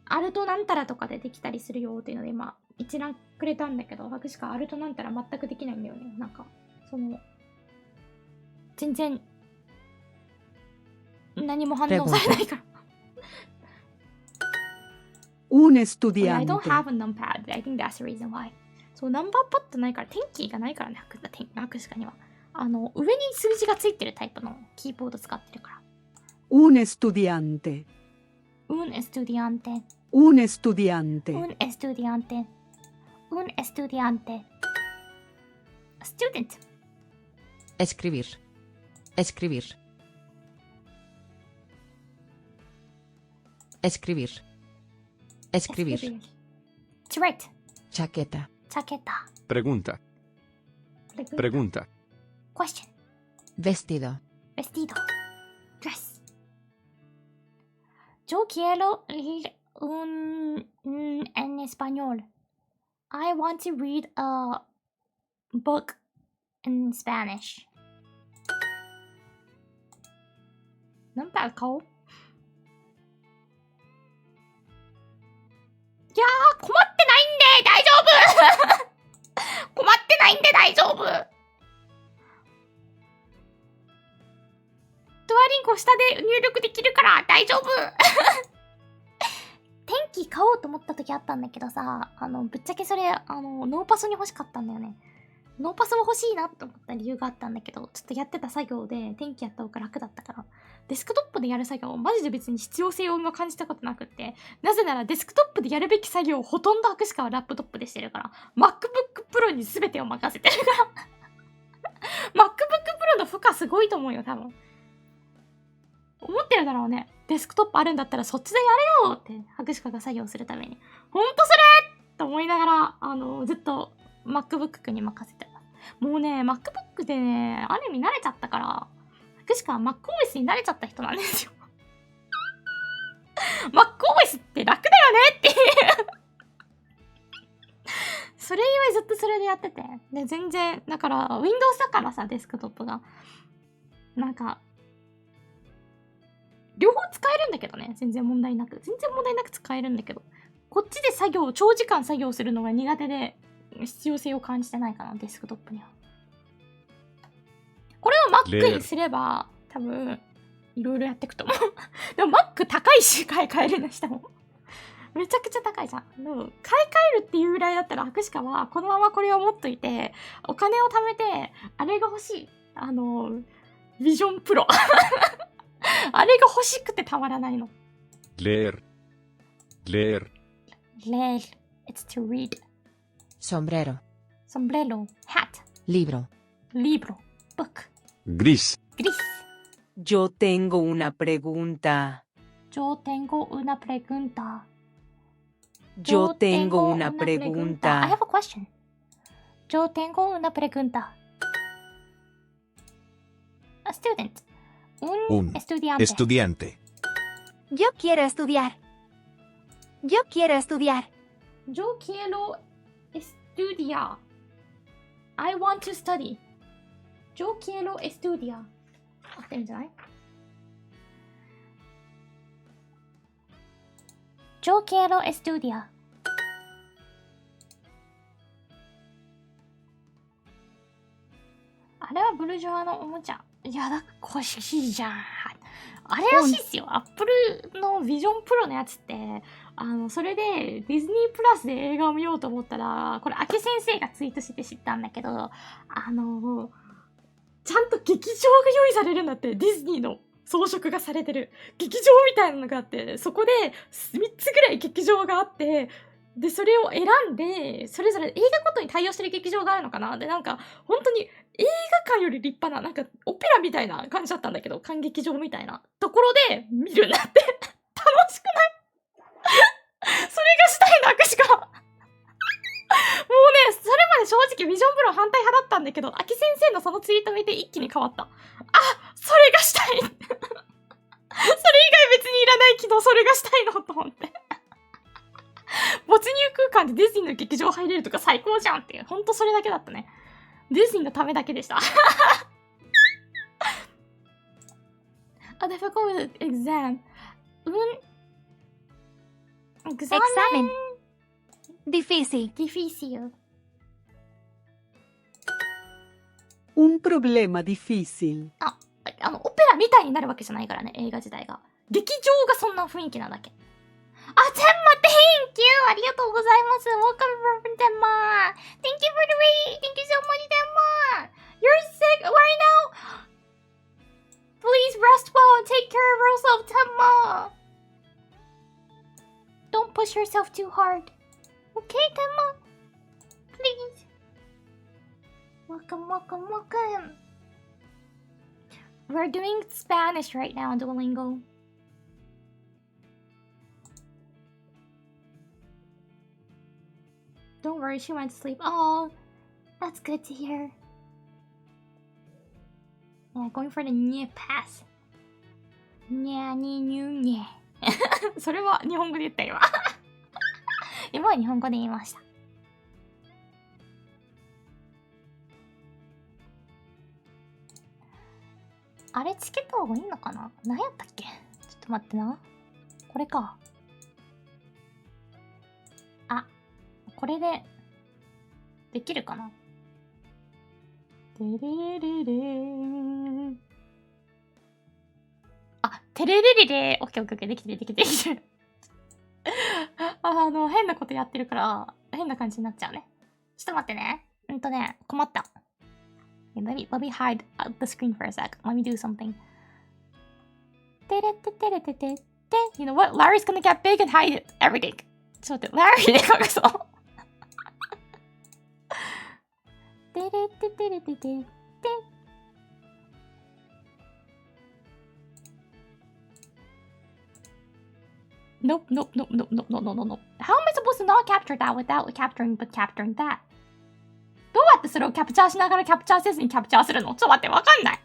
アルトなんたらとかでできたりするよっていうので今、一覧くれたんだけど、私しかアルトなんたら全くできないんだよね。なんか、全然、何も反応されないから。Un I estudiante. don't have a numpad. I think that's the reason why. そう、ナンバーパッドないから、天気がないからね、博士かには。上に数字がついてるタイプのキーボード使ってるから。Un estudiante. Un estudiante. Un estudiante. Un estudiante. Un estudiante. A student. Escribir. Escribir. Escribir. Escribir. To write. Chaqueta. Chaqueta. Pregunta. Pregunta. Question. Vestido. Vestido. Dress. Yo quiero leer en español. I want to read a book in Spanish. なんだ顔？いやー、困ってないんで大丈夫困ってないんで大丈夫。ドアリンゴ下で入力できるから大丈夫天気買おうと思った時あったんだけどさ、ぶっちゃけそれ、ノーパソに欲しかったんだよね。ノーパソは欲しいなと思った理由があったんだけど、ちょっとやってた作業で天気やった方が楽だったから、デスクトップでやる作業、マジで別に必要性を今感じたことなくって、なぜならデスクトップでやるべき作業をほとんど博士かはラップトップでしてるから、MacBook Pro に全てを任せてるから。MacBook Pro の負荷すごいと思うよ、多分。思ってるだろうね。デスクトップあるんだったらそっちでやれよって、博士かが作業するために。ほんとそれと思いながら、ずっと MacBook 君に任せてます。もうね、MacBook でね、ある意味慣れちゃったから、博士かは MacOS に慣れちゃった人なんですよ。MacOS って楽だよねっていうそれ以外ずっとそれでやってて。で、全然、だから、Windows だからさ、デスクトップが。なんか、両方使えるんだけどね。全然問題なく使えるんだけど。こっちで長時間作業するのが苦手で、必要性を感じてないかな、デスクトップには。これを Mac にすれば、多分、いろいろやっていくと思う。でも Mac 高いし、買い替えるにしても。めちゃくちゃ高いじゃん。でも買い替えるっていうぐらいだったら、博士かは、このままこれを持っといて、お金を貯めて、あれが欲しい。ビジョンプロ。あれが欲しくてたまらないの。leer, leer. It's to read. Sombrero. Sombrero. Hat. Libro. Book. gris, Yo tengo una pregunta. Yo tengo una pregunta. Yo tengo una I pregunta. have a question. Yo tengo una pregunta. A student. Un estudiante. Yo quiero estudiar. Yo quiero estudiar. Yo quiero estudiar. I want to study. Yo quiero estudiar. 合ってるんじゃない？ Yo quiero estudiar. あれはブルジョワのおもちゃ。いや、だから欲しいじゃん。あれらしいっすよ。アップルのビジョンプロのやつって、それでディズニープラスで映画を見ようと思ったら、これ、明先生がツイートして知ったんだけど、ちゃんと劇場が用意されるんだって、ディズニーの装飾がされてる。劇場みたいなのがあって、そこで3つぐらい劇場があって、で、それを選んで、それぞれ映画ごとに対応してる劇場があるのかな。で、なんか、本当に映画館より立派な、なんか、オペラみたいな感じだったんだけど、観劇場みたいなところで見るんだって。楽しくないそれがしたいの、握手が。もうね、それまで正直ビジョンプロ反対派だったんだけど、秋先生のそのツイート見て一気に変わった。あ、それがしたいそれ以外別にいらないけど、それがしたいのと思って。没入空間でディズニーの劇場入れるとか最高じゃんっていう。ほんとそれだけだったね。ディズニーのためだけでした。A difficult exam. Examen. Difícil. Difícil. Un problema difícil. オペラみたいになるわけじゃないからね、映画自体が。劇場がそんな雰囲気なだけ。あ、テンマ、Thank you! ありがとうございます。Welcome from テンマ。Thank you for the raid! Thank you so much, テンマ You're sick right now? Please rest well and take care of yourself, テンマ Don't push yourself too hard. Okay, テンマ Please. Welcome, welcome, welcome. We're doing Spanish right now on Duolingo. Don't worry, she went to sleep. Oh, that's good to hear. Yeah, going for the nye pass. Nya ni nyu nye. それは日本語で言った今。今は日本語で言いました。あれつけた方がいいのかな？何やったっけ？ちょっと待ってな。これか。あ、これでできるかな？てれれれーん。あ、てれれれれー。オッケーオッケーオッケー。できてるできてるできてる。変なことやってるから、変な感じになっちゃうね。ちょっと待ってね。困った。Let me hide the screen for a sec. Let me do something. You know what? Larry's gonna get big and hide everything. ちょっと待って、Larry で隠そう。Nope. How am I supposed to not capture that without capturing that? どうやってそれをキャプチャーしながらキャプチャーせずにキャプチャーするの？ちょっと待って、わかんない。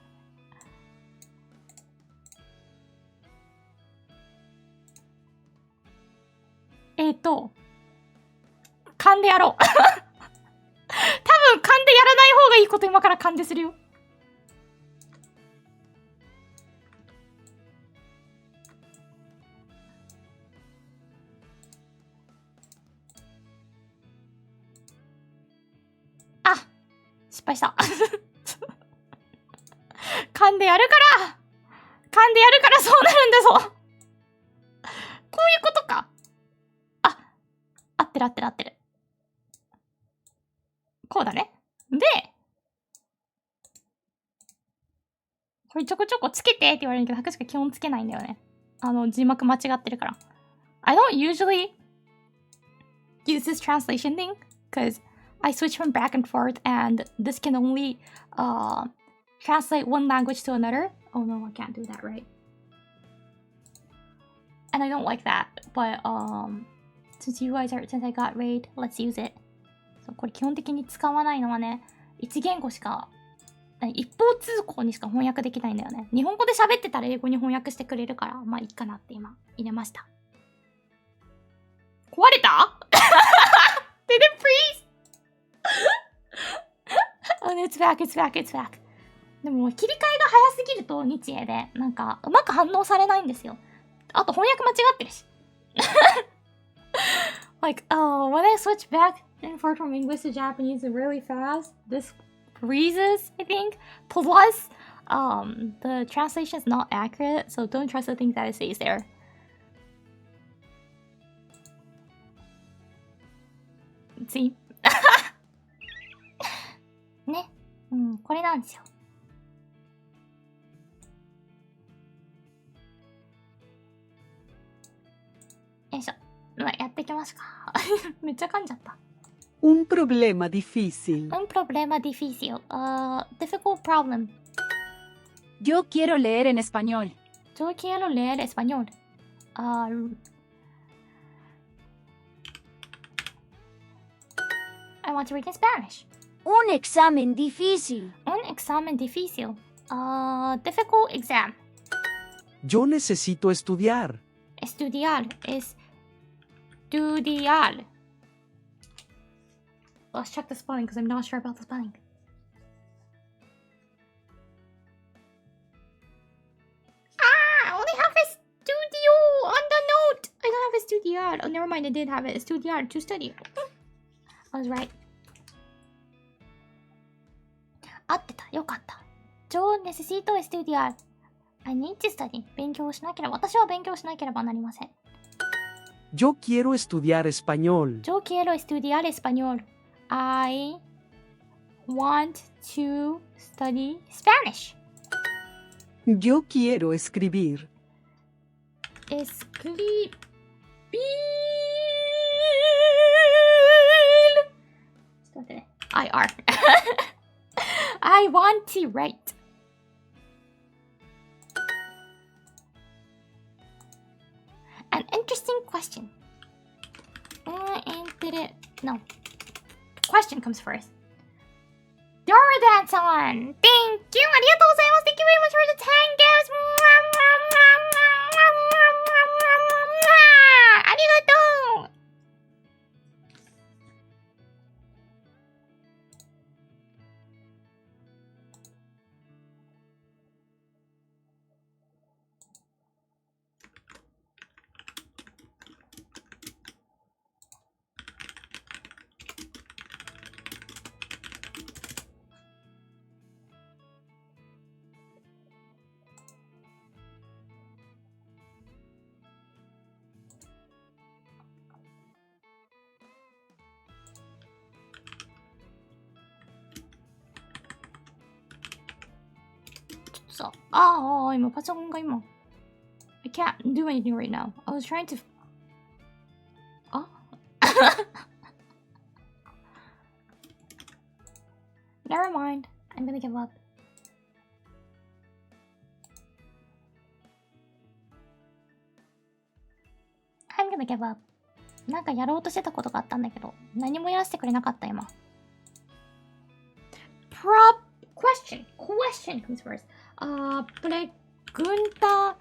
勘でやろう。いいこと今から感じするよ。あ、失敗した。噛んでやるからそうなるんだぞ。こういうことか。あ、合ってる合ってる合ってる。こうだね。で、これちょこちょこつけてって言われるけど、博士が基本つけないんだよね。字幕間違ってるから。I don't usually use this translation thing, because I switch from back and forth, and this can only translate one language to another. Oh no, I can't do that, right? And I don't like that, but since I got raid, let's use it. そう、これ基本的に使わないのはね、一言語しか、一方通行にしか翻訳できないんだよね。日本語で喋ってたら英語に翻訳してくれるから、まあいいかなって今入れました。壊れた？ Did it freeze? Oh, it's back, it's back, it's back. でも切り替えが早すぎると日英でなんかうまく反応されないんですよ。あと翻訳間違ってるし。Like, when I switch back and forth from English to Japanese really fast, this freezes, I think. Plus, the translation is not accurate, so don't trust the things that it says there. 次。ね。うん、これなんですよ。よいしょ。まあ、やっていきますか。めっちゃ噛んじゃった。Un problema difícil. Un problema difícil. Difficult problem. Yo quiero leer en español. Yo quiero leer español. I want to read in Spanish. Un examen difícil. Un examen difícil. Difficult exam. Yo necesito estudiar. Estudiar. Estudiar. Let's check the spelling because I'm not sure about the spelling. I only have estudio on the note. I don't have estudiar. Oh, never mind. I did have it. Estudiar, to study. I was right. 合ってた。よかった。Yo necesito estudiar. I need to study. 勉強しなければ。私は勉強しなければなりません。Yo quiero estudiar español. Yo quiero estudiar español. I want to study Spanish. Yo quiero escribir. Escribir. IR. I want to write. An interesting question. No. Question comes first. Doradan-san! Thank you! ありがとうございます! Thank you very much for the 10 gifts! ありがとう! So,今パソコンが今 I can't do anything right now. I was trying to Never mind. I'm gonna give up. I'm gonna give up. なんかやろうとしてたことがあったんだけど、何もやらせてくれなかった今。Question comes first. Pregunta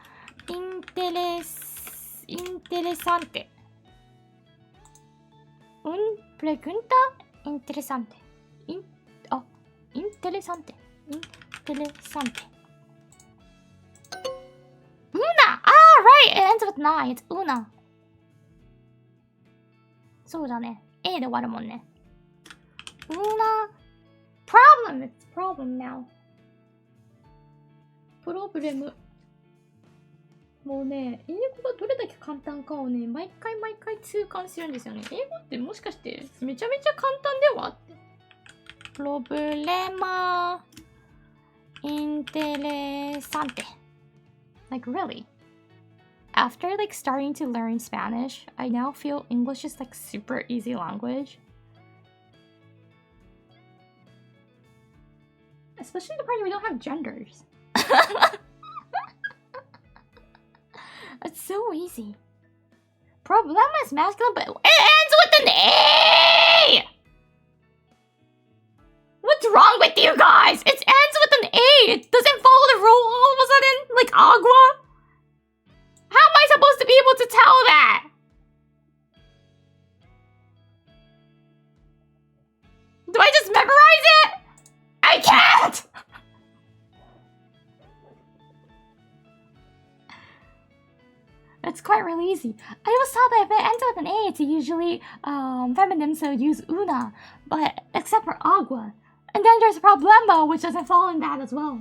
interesante. Pregunta interesante. Interesante. Interesante. Una! Ah, right! It ends with na. It's una. そうだね。A で終わるもんね。Una. Problem! It's problem now. プロブレム。もうね、英語がどれだけ簡単かをね、毎回痛感するんですよね。英語ってもしかしてめちゃめちゃ簡単ではって。プロブレマインテレサンテ。Like really? After like starting to learn Spanish, I now feel English is like super easy language. Especially the part where we don't have genders. It's so easy. Problema is masculine, but it ends with an A! What's wrong with you guys? It ends with an A! It doesn't follow the rule all of a sudden? Like agua? How am I supposed to be able to tell that? Do I just memorize it? I can't! It's quite really easy. I always thought that if it ends with an A, it's usually feminine, so use una. But except for agua. And then there's problema, which doesn't fall in that as well.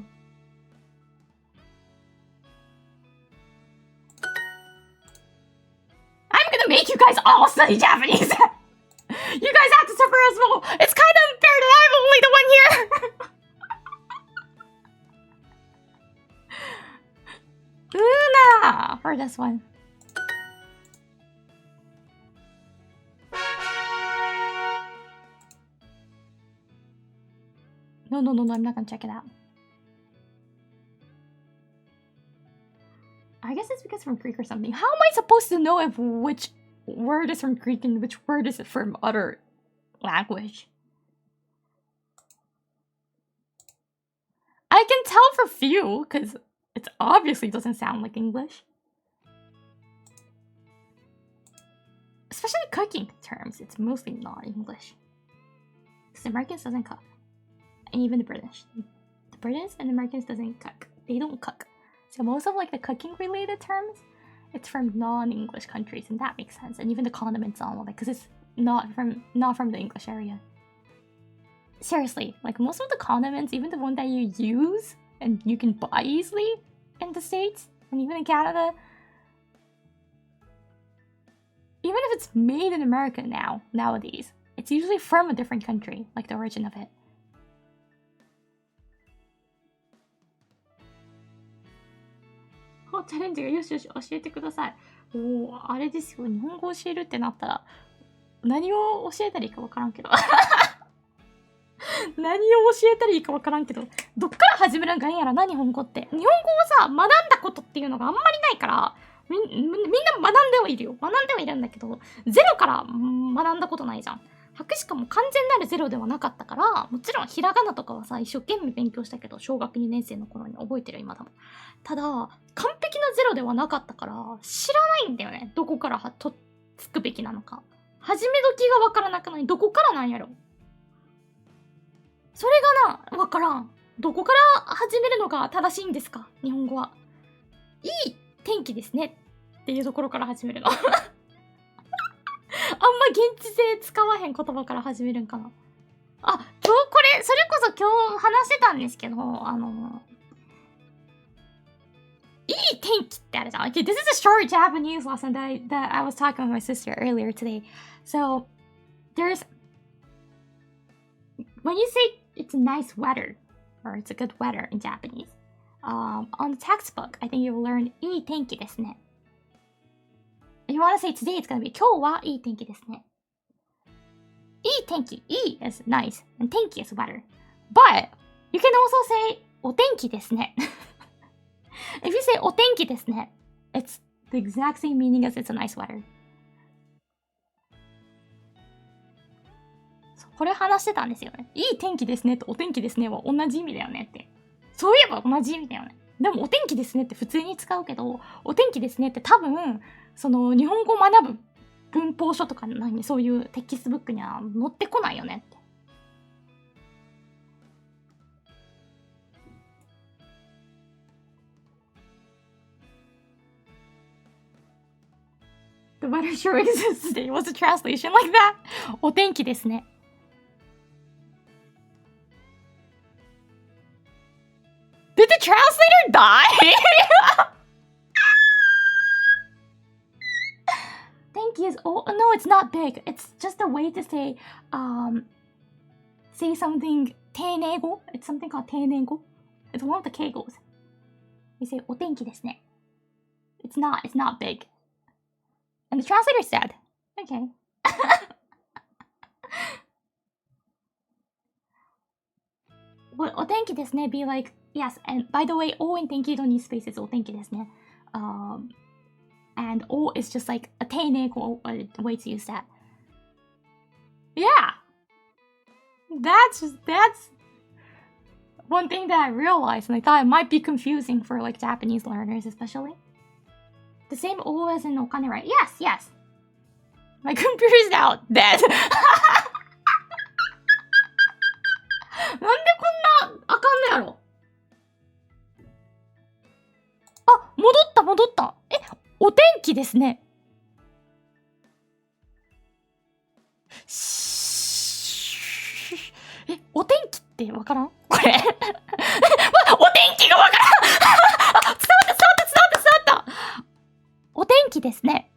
I'm gonna make you guys all study Japanese. You guys have to suffer as well. It's kind of unfair that I'm only the one here. Una for this one. No, I'm not gonna check it out. I guess it's because it's from Greek or something. How am I supposed to know if which word is from Greek and which word is from other language? I can tell for few, because it obviously doesn't sound like English. Especially cooking terms, it's mostly not English. Because the Americans doesn't cook. And even the British. The British and the Americans doesn't cook. They don't cook. So most of like the cooking related terms, it's from non-English countries, and that makes sense. And even the condiments and all of it, because it's not from the English area. Seriously, like most of the condiments, even the one that you use and you can buy easily in the States and even in Canada, even if it's made in America nowadays, it's usually from a different country, like the origin of it. Oh, チャレンジがよしよし教えてください。おー、あれですよ。日本語教えるってなったら何を教えたらいいかわからんけど何を教えたらいいかわからんけど、どっから始めるんがいいんやろな、日本語って。日本語をさ、学んだことっていうのがあんまりないから、みんな学んではいるよ。学んではいるんだけど、ゼロから学んだことないじゃん。博士課も完全なるゼロではなかったから、もちろんひらがなとかはさ、一生懸命勉強したけど、小学2年生の頃に覚えてる今でも。ただ、完璧なゼロではなかったから、知らないんだよね。どこからとっつくべきなのか。始め時がわからなくない？どこからなんやろ？それがな、わからん。どこから始めるのが正しいんですか？日本語は。いい天気ですね。っていうところから始めるの。あんま現地性使わへん言葉から始めるんかな。あ、今日これ、それこそ今日話してたんですけど、いい天気ってあるじゃん。Okay, this is a short Japanese lesson that I was talking with my sister earlier today. So, there's... When you say it's nice weather, or it's a good weather in Japanese, on the textbook, I think you'll learn いい天気ですね。You want to say today it's going to be 今日はいい天気ですね。いい天気、いい is nice, and 天気 is weather. But, you can also say お天気ですね。If you say お天気ですね、it's the exact same meaning as it's a nice weather. これ話してたんですよね。いい天気ですねとお天気ですねは同じ意味だよねって。そういえば同じ意味だよね。でもお天気ですねって普通に使うけど、お天気ですねって多分、その日本語を学ぶ文法書とかにそういうテキストブックには載ってこないよねって。weather sure exists today. Was a translation like that? お天気ですね。Did the translator die? Thank you is oh no, it's not big. It's just a way to say say something 丁寧語. It's something called 丁寧語. It's one of the 敬語. You say お天気ですね. It's not big. And the translator said, okay. Would お天気ですね be like, yes, and by the way, お and thank you don't need spaces, お天気ですね. And お is just like a 丁寧語 way to use that. Yeah. That's one thing that I realized, and I thought it might be confusing for like Japanese learners especially. The same O as in お金, right? Yes. My computer's now dead. なんでこんなあかんのやろ。あ、戻った。え、お天気ですね。え、お天気ってわからん？これ。お天気がわからん。あ、伝わった。お天気ですね。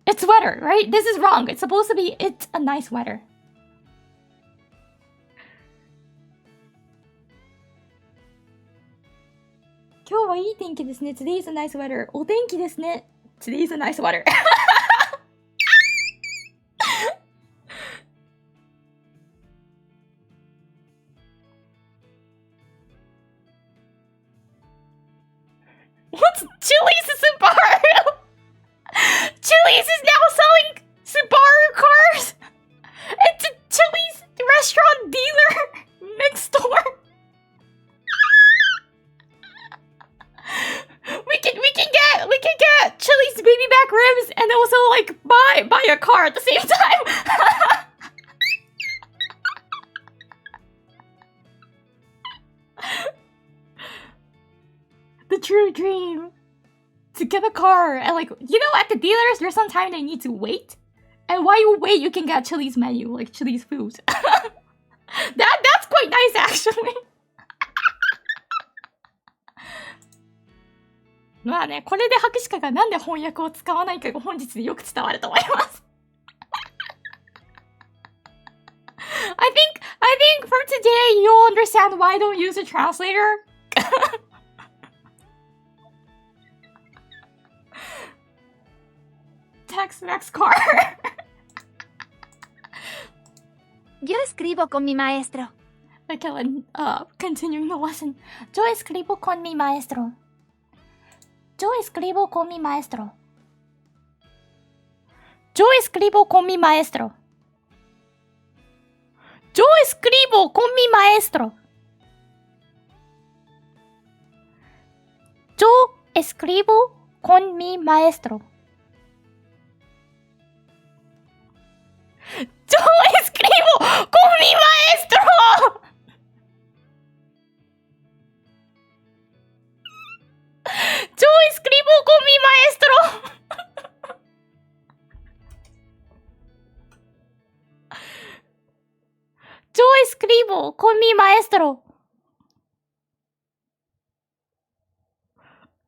It's weather, right? This is wrong. It's supposed to be, it's a nice weather. Today はいい天気ですね. Today's a nice weather. お天気ですね. Today's a nice weather. What's Chili's Subaru? Chili's is now selling Subaru cars. It's a Chili's restaurant dealer next door. We can get Chili's baby back ribs and also like buy a car at the same time. The true dream. To get a car and like, you know, at the dealers there's some time they need to wait. And while you wait you can get Chili's menu, like Chili's food. That's quite nice actually. まあね、これで博士課がなんで翻訳を使わないかが本日でよく伝わると思います。I think from today you'll understand why I don't use a translator. Tex-Mex car. Yo escribo con mi maestro. Okay, continuing the lesson. Yo escribo con mi maestro. Yo escribo con mi maestro. Yo escribo con mi maestro. Yo escribo con mi maestro. Yo escribo con mi maestro. Yo escribo con mi maestro. Yo escribo con mi maestro. Yo escribo con mi maestro.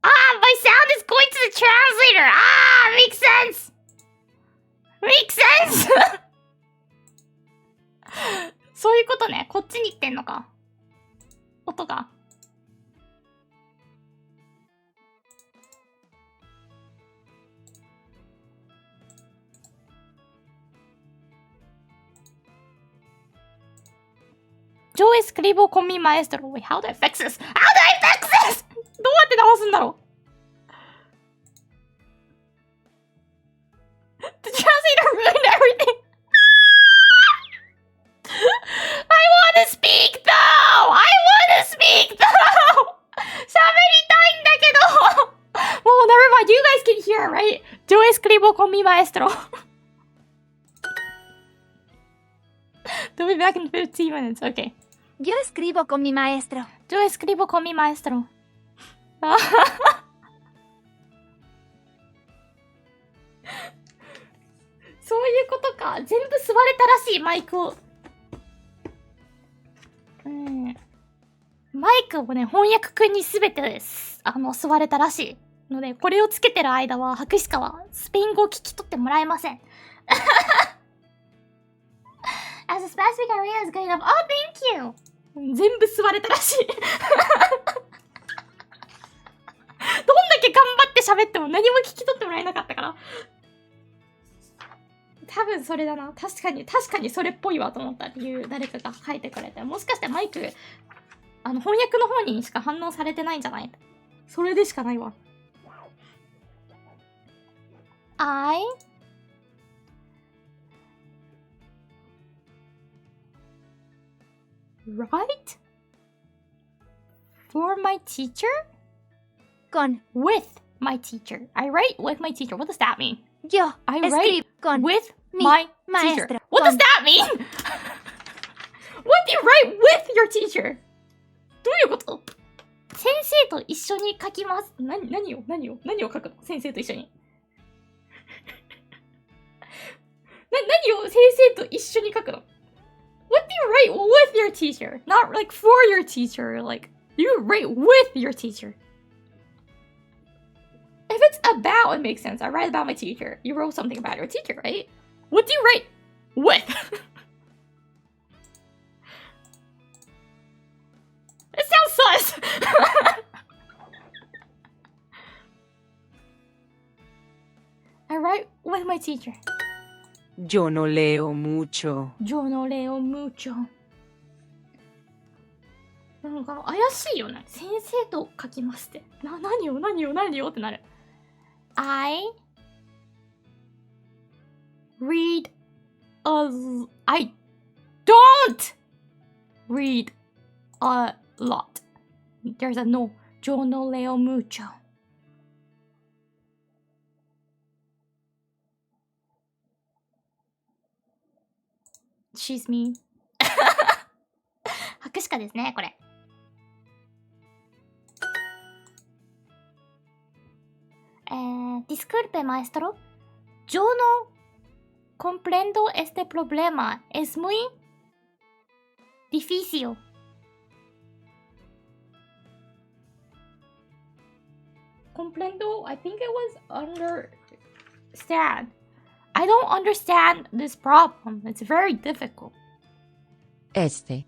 Ah, my sound is going to the translator. Ah, makes sense. Makes sense. そういうことね。こっちに行ってんのか。音が。Yo escribo con mi maestro. Wait, how do I fix this? How do I fix this? どうやって直すんだろう The translator ruined everything. I wanna speak though! I wanna speak though! 喋りたいんだけど Well, never mind. You guys can hear, right? Yo escribo con mi maestro. They'll be back in 15 minutes. Okay. Yo escribo con mi maestro. Yo escribo con mi maestro. そういうことか。全部吸われたらしい、マイクを。マイクをね、翻訳くんにすべて吸われたらしい。ので、これをつけてる間は、博士課はスペイン語を聞き取ってもらえません。As a Spanish career is going up. Oh, thank you! 全部吸われたらしい。どんだけ頑張って喋っても何も聞き取ってもらえなかったから。多分それだな。確かにそれっぽいわと思った理由、誰かが書いてくれて。もしかしてマイク、翻訳の方にしか反応されてないんじゃない？それでしかないわ。Write for my teacher? With my teacher. I write with my teacher. What does that mean? Yo I write with mi my maestro. teacher. What does that mean? What do you write with your teacher? どういうこと？先生と一緒に書きます。何を書くの？先生と一緒に。何を先生と一緒に書くの？ What do you write with your teacher? Not like for your teacher. Like, you write with your teacher. If it's about, it makes sense. I write about my teacher. You wrote something about your teacher, right? What do you write with? It sounds sus! I write with my teacher. Yo no leo mucho. Yo no leo mucho. なんか怪しいよね。先生と書きますって。何をってなる。I don't read a lot. There's a no. Yo no leo mucho. She's me. 博士課ですね、これ。Disculpe, maestro. Yo no comprendo este problema. Es muy difícil. Comprendo, I think it was understand. I don't understand this problem. It's very difficult. Este.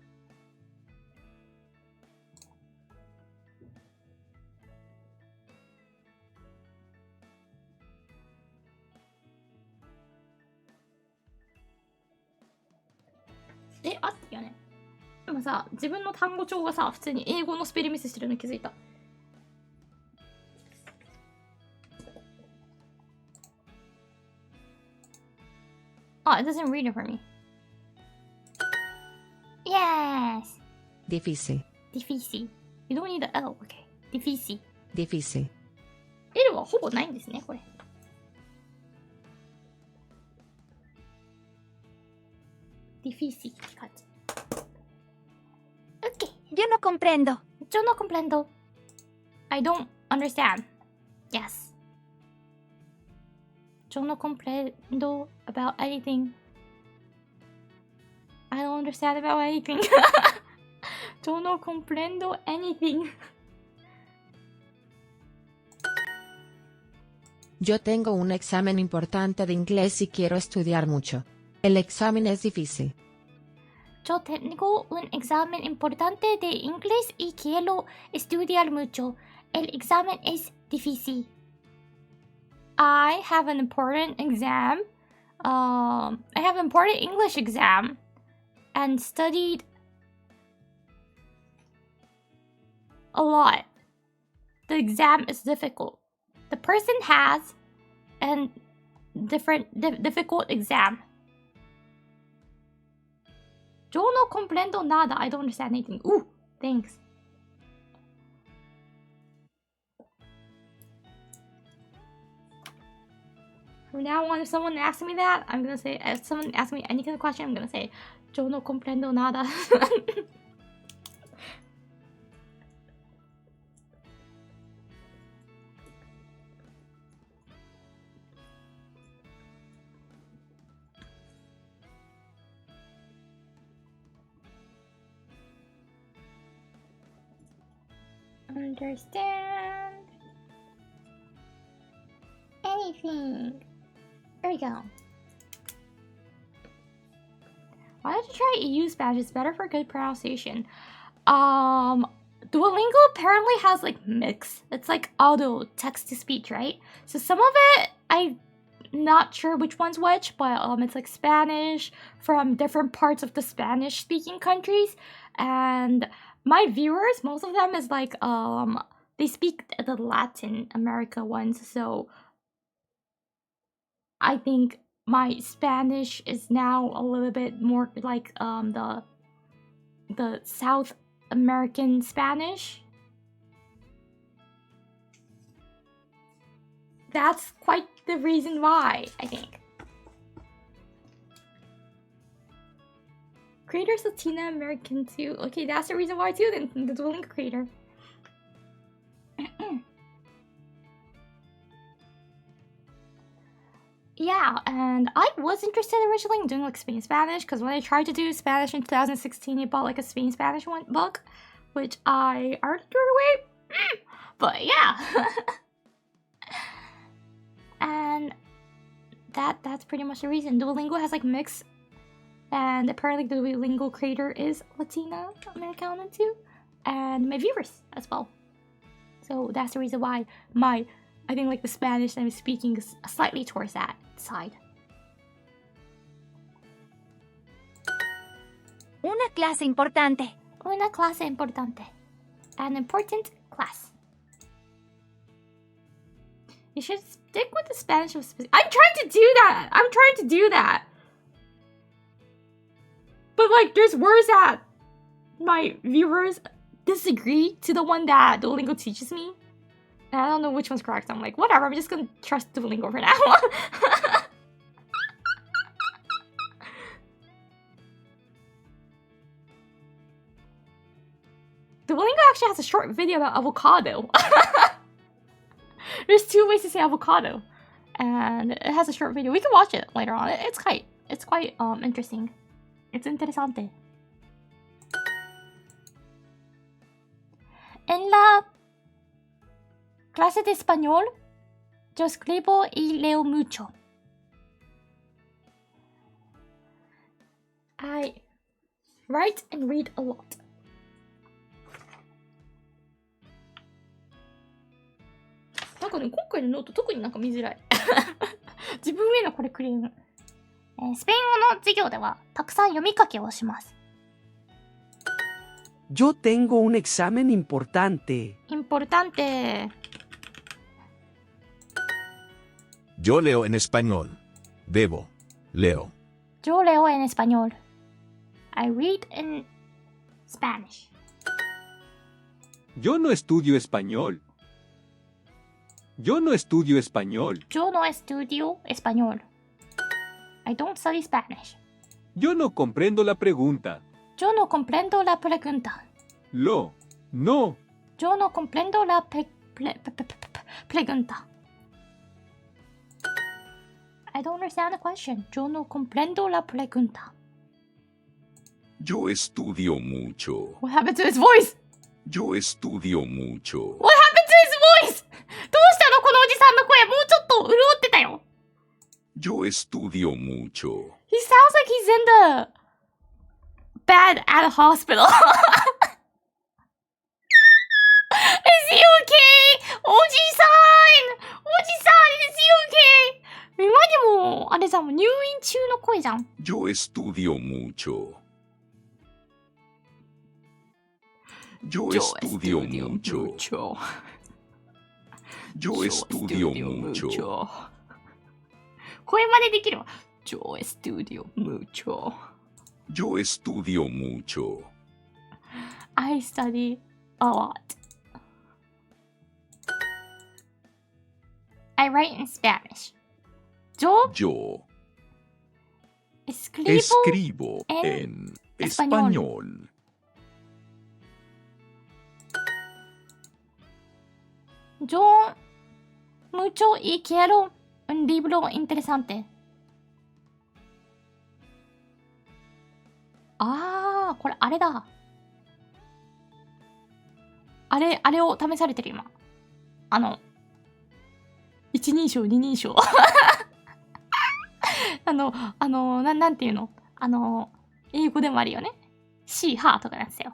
あったよね。今さ、自分の単語帳がさ、普通に英語のスペルミスしてるの気づいた。Ah, it doesn't read it for me. Yes. Difícil. Difícil. You don't need the L. Okay. Difícil. Difícil. L はほぼないんですね、これ。Difícil って感じ。Okay. Yo no comprendo. Yo no comprendo. I don't understand. Yes. Yo no comprendo about anything. I don't understand about anything. Yo no comprendo anything. Yo tengo un examen importante de inglés y quiero estudiar mucho. El examen es difícil. Yo tengo un examen importante de inglés y quiero estudiar mucho. El examen es difícil. I have an important exam. I have an important English exam and studied a lot. The exam is difficult. The person has a difficult exam. Yo no comprendo nada. I don't understand anything. Ooh, thanks. From now on, if someone asks me that, I'm gonna say, if someone asks me any kind of question, I'm gonna say, Yo no comprendo nada. understand anything. There we go. Why don't you try EU Spanish? It's better for good pronunciation. Duolingo apparently has like mix. It's like auto text to speech, right? So some of it, I'm not sure which one's which, but it's like Spanish from different parts of the Spanish speaking countries. And my viewers, most of them is like they speak the Latin America ones, so I think my Spanish is now a little bit more like the South American Spanish. That's quite the reason why, I think. Creator's Latina American too. Okay, that's the reason why too, then the Duolingo creator. Yeah, and I was interested originally in doing like Spain Spanish, because when I tried to do Spanish in 2016, I bought like a Spain Spanish one book, which I already threw away. But yeah. And that's pretty much the reason. Duolingo has like mix, and apparently the Duolingo creator is Latina Americana too, and my viewers as well. So that's the reason why I think like the Spanish I'm speaking is slightly towards that side. Una clase importante. Una clase importante. An important class. You should stick with the Spanish. I'm trying to do that. But like, there's words that my viewers disagree to the one that Duolingo teaches me. And I don't know which one's correct. I'm like, whatever, I'm just gonna trust Duolingo for now. Duolingo actually has a short video about avocado. There's 2 ways to say avocado. And it has a short video. We can watch it later on. It's quite interesting. It's interesante. En la clase de español, yo escribo y leo mucho. I write and read a lot.なんかね、今回のノート特になんか見づらい。自分へのこれクレーム。スペイン語の授業ではたくさん読み書きをします。Yo tengo un examen importante. Importante. Yo leo en español. Leo. Yo leo en español. I read in Spanish. Yo no estudio español. Yo no estudio español. Yo no estudio español. I don't study Spanish. Yo no comprendo la pregunta. Yo no comprendo la pregunta. No. Yo no comprendo la pregunta. I don't understand the question. Yo no comprendo la pregunta. Yo estudio mucho. What happened to his voice? Yo estudio mucho. What happened to his voice? どうしたのこのおじさんの声。もうちょっと潤ってたよ。Yo estudio mucho. He sounds like he's in the bed at a hospital. Is he okay? おじさん is he okay? 今にもあれじゃん、入院中の声じゃん。Yo estudio mucho. Yo estudio mucho. Yo estudio mucho. 声真似できるわ。Yo estudio mucho. Yo estudio mucho. I study a lot. I write in Spanish. Yo escribo en español. Yo mucho y quiero un libro interesante. これあれだ。あれを試されてる今。一人称、二人称。なんていうの英語でもあるよね。し、はとかなんですよ。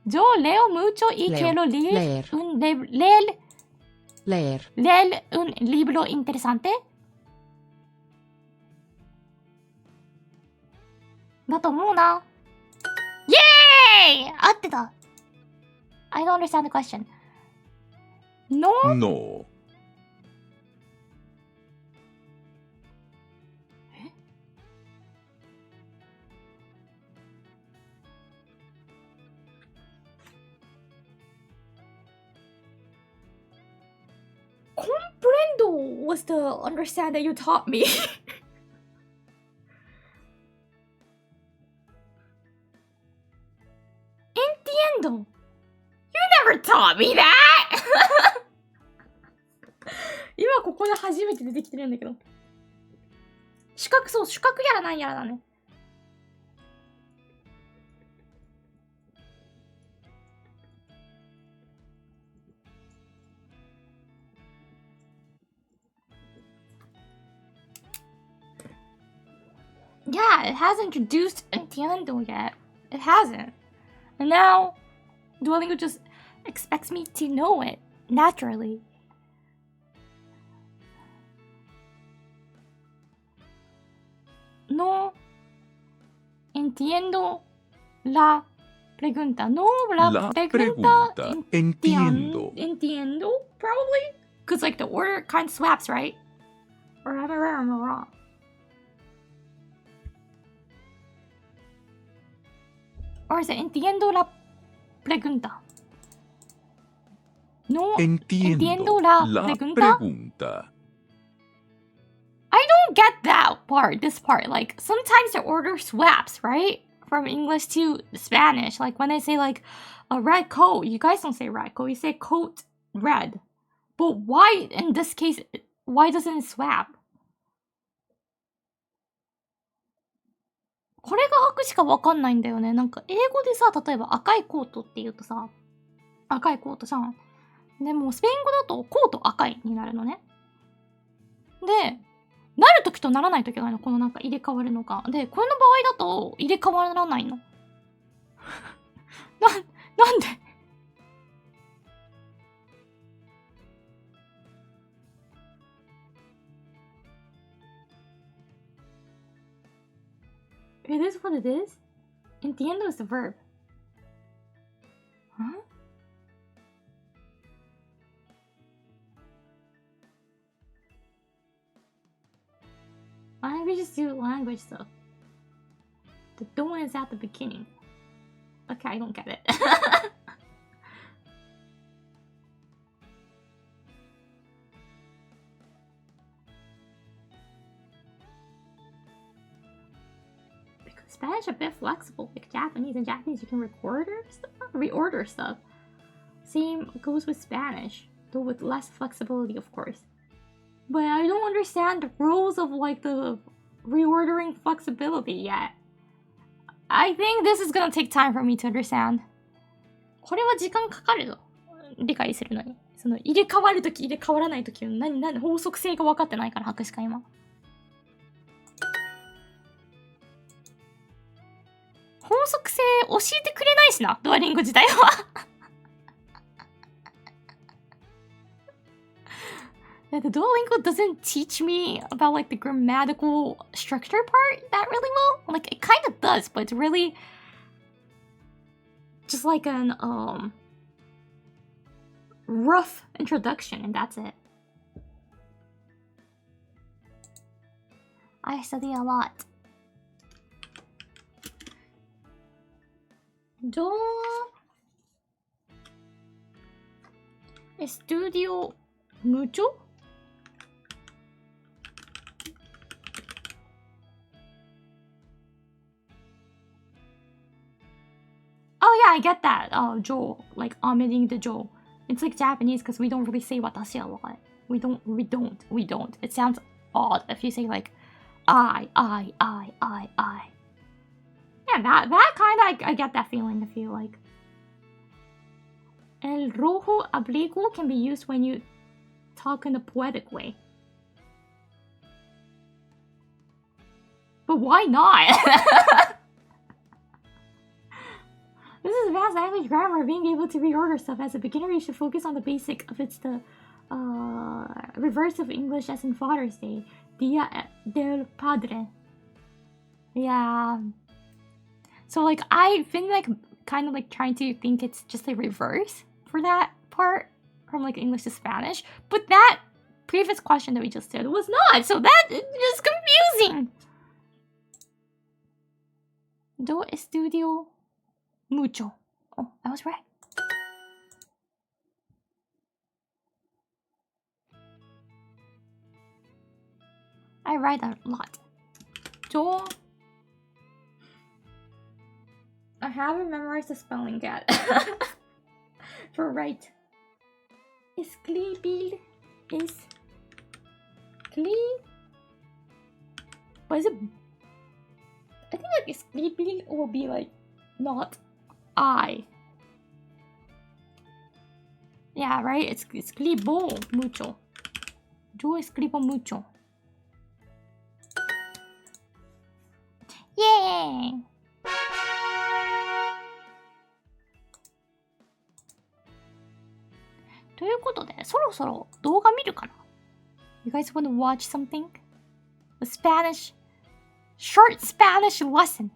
Yo leo mucho y quiero leer un libro interesante. だと思うな。イェーイ合ってた。I don't understand the question. No? No. Comprendo was the understand that you taught me. Entiendo. You never taught me that! 今ここで初めて出てきてるんだけど。主角やらなんやらだね。Yeah, it hasn't introduced Entiendo yet. It hasn't. And now, Duolingo just expects me to know it naturally. No entiendo la pregunta. No la pregunta. Entiendo. Entiendo, probably? Because like the order kind of swaps, right? Or am I wrong? Or is it entiendo la pregunta? No entiendo la pregunta. I don't get that part, this part. Like, sometimes the order swaps, right? From English to Spanish. Like, when I say, like, a red coat, you guys don't say red coat, you say coat red. But why, in this case, why doesn't it swap? これが白しかわかんないんだよね。なんか英語でさ、例えば赤いコートって言うとさ、赤いコートじゃん。でもスペイン語だとコート赤いになるのね。で、なるときとならないときがないの。このなんか入れ替わるのが。で、この場合だと入れ替わらないの。なんでIt is what it is? Entiendo is the verb. Huh? Languages do language stuff. The don is at the beginning. Okay, I don't get it. Spanish a bit flexible, like Japanese. In Japanese, you can reorder stuff. Same goes with Spanish, though with less flexibility, of course. But I don't understand the rules of like the reordering flexibility yet. I think this is gonna take time for me to understand. これは時間かかるぞ。理解するのに。その入れ替わるとき入れ替わらないときの何法則性が分かってないから白しか今。法則性教えてくれないしな、ドアリング自体は。The Duolingo doesn't teach me about like the grammatical structure part that really well. Like it kind of does, but it's really just like an rough introduction and that's it. I study a lot. Yo estudio mucho. Oh yeah, I get that. Jo, like omitting the Jo. It's like Japanese because we don't really say watashi a lot. We don't. It sounds odd if you say like I. Yeah, that kind of I get that feeling. I feel like El rojo abrigo can be used when you talk in a poetic way. But why not? This is advanced language grammar. Being able to reorder stuff. As a beginner, you should focus on the basic of it's the reverse of English as in Father's Day. Dia del Padre. Yeah. So like I've been like kind of like trying to think it's just a reverse for that part from like English to Spanish. But that previous question that we just did was not. So that is confusing. Do estudio mucho. Oh, I was right. I write a lot. I haven't memorized the spelling yet. For right. Escribir is what is it? I think like escribir will be like not I. Yeah, right? It's escribo mucho. Yo escribo mucho. Yay! Toいうことで、そろそろ動画見るかな? You guys want to watch something? A short Spanish lesson.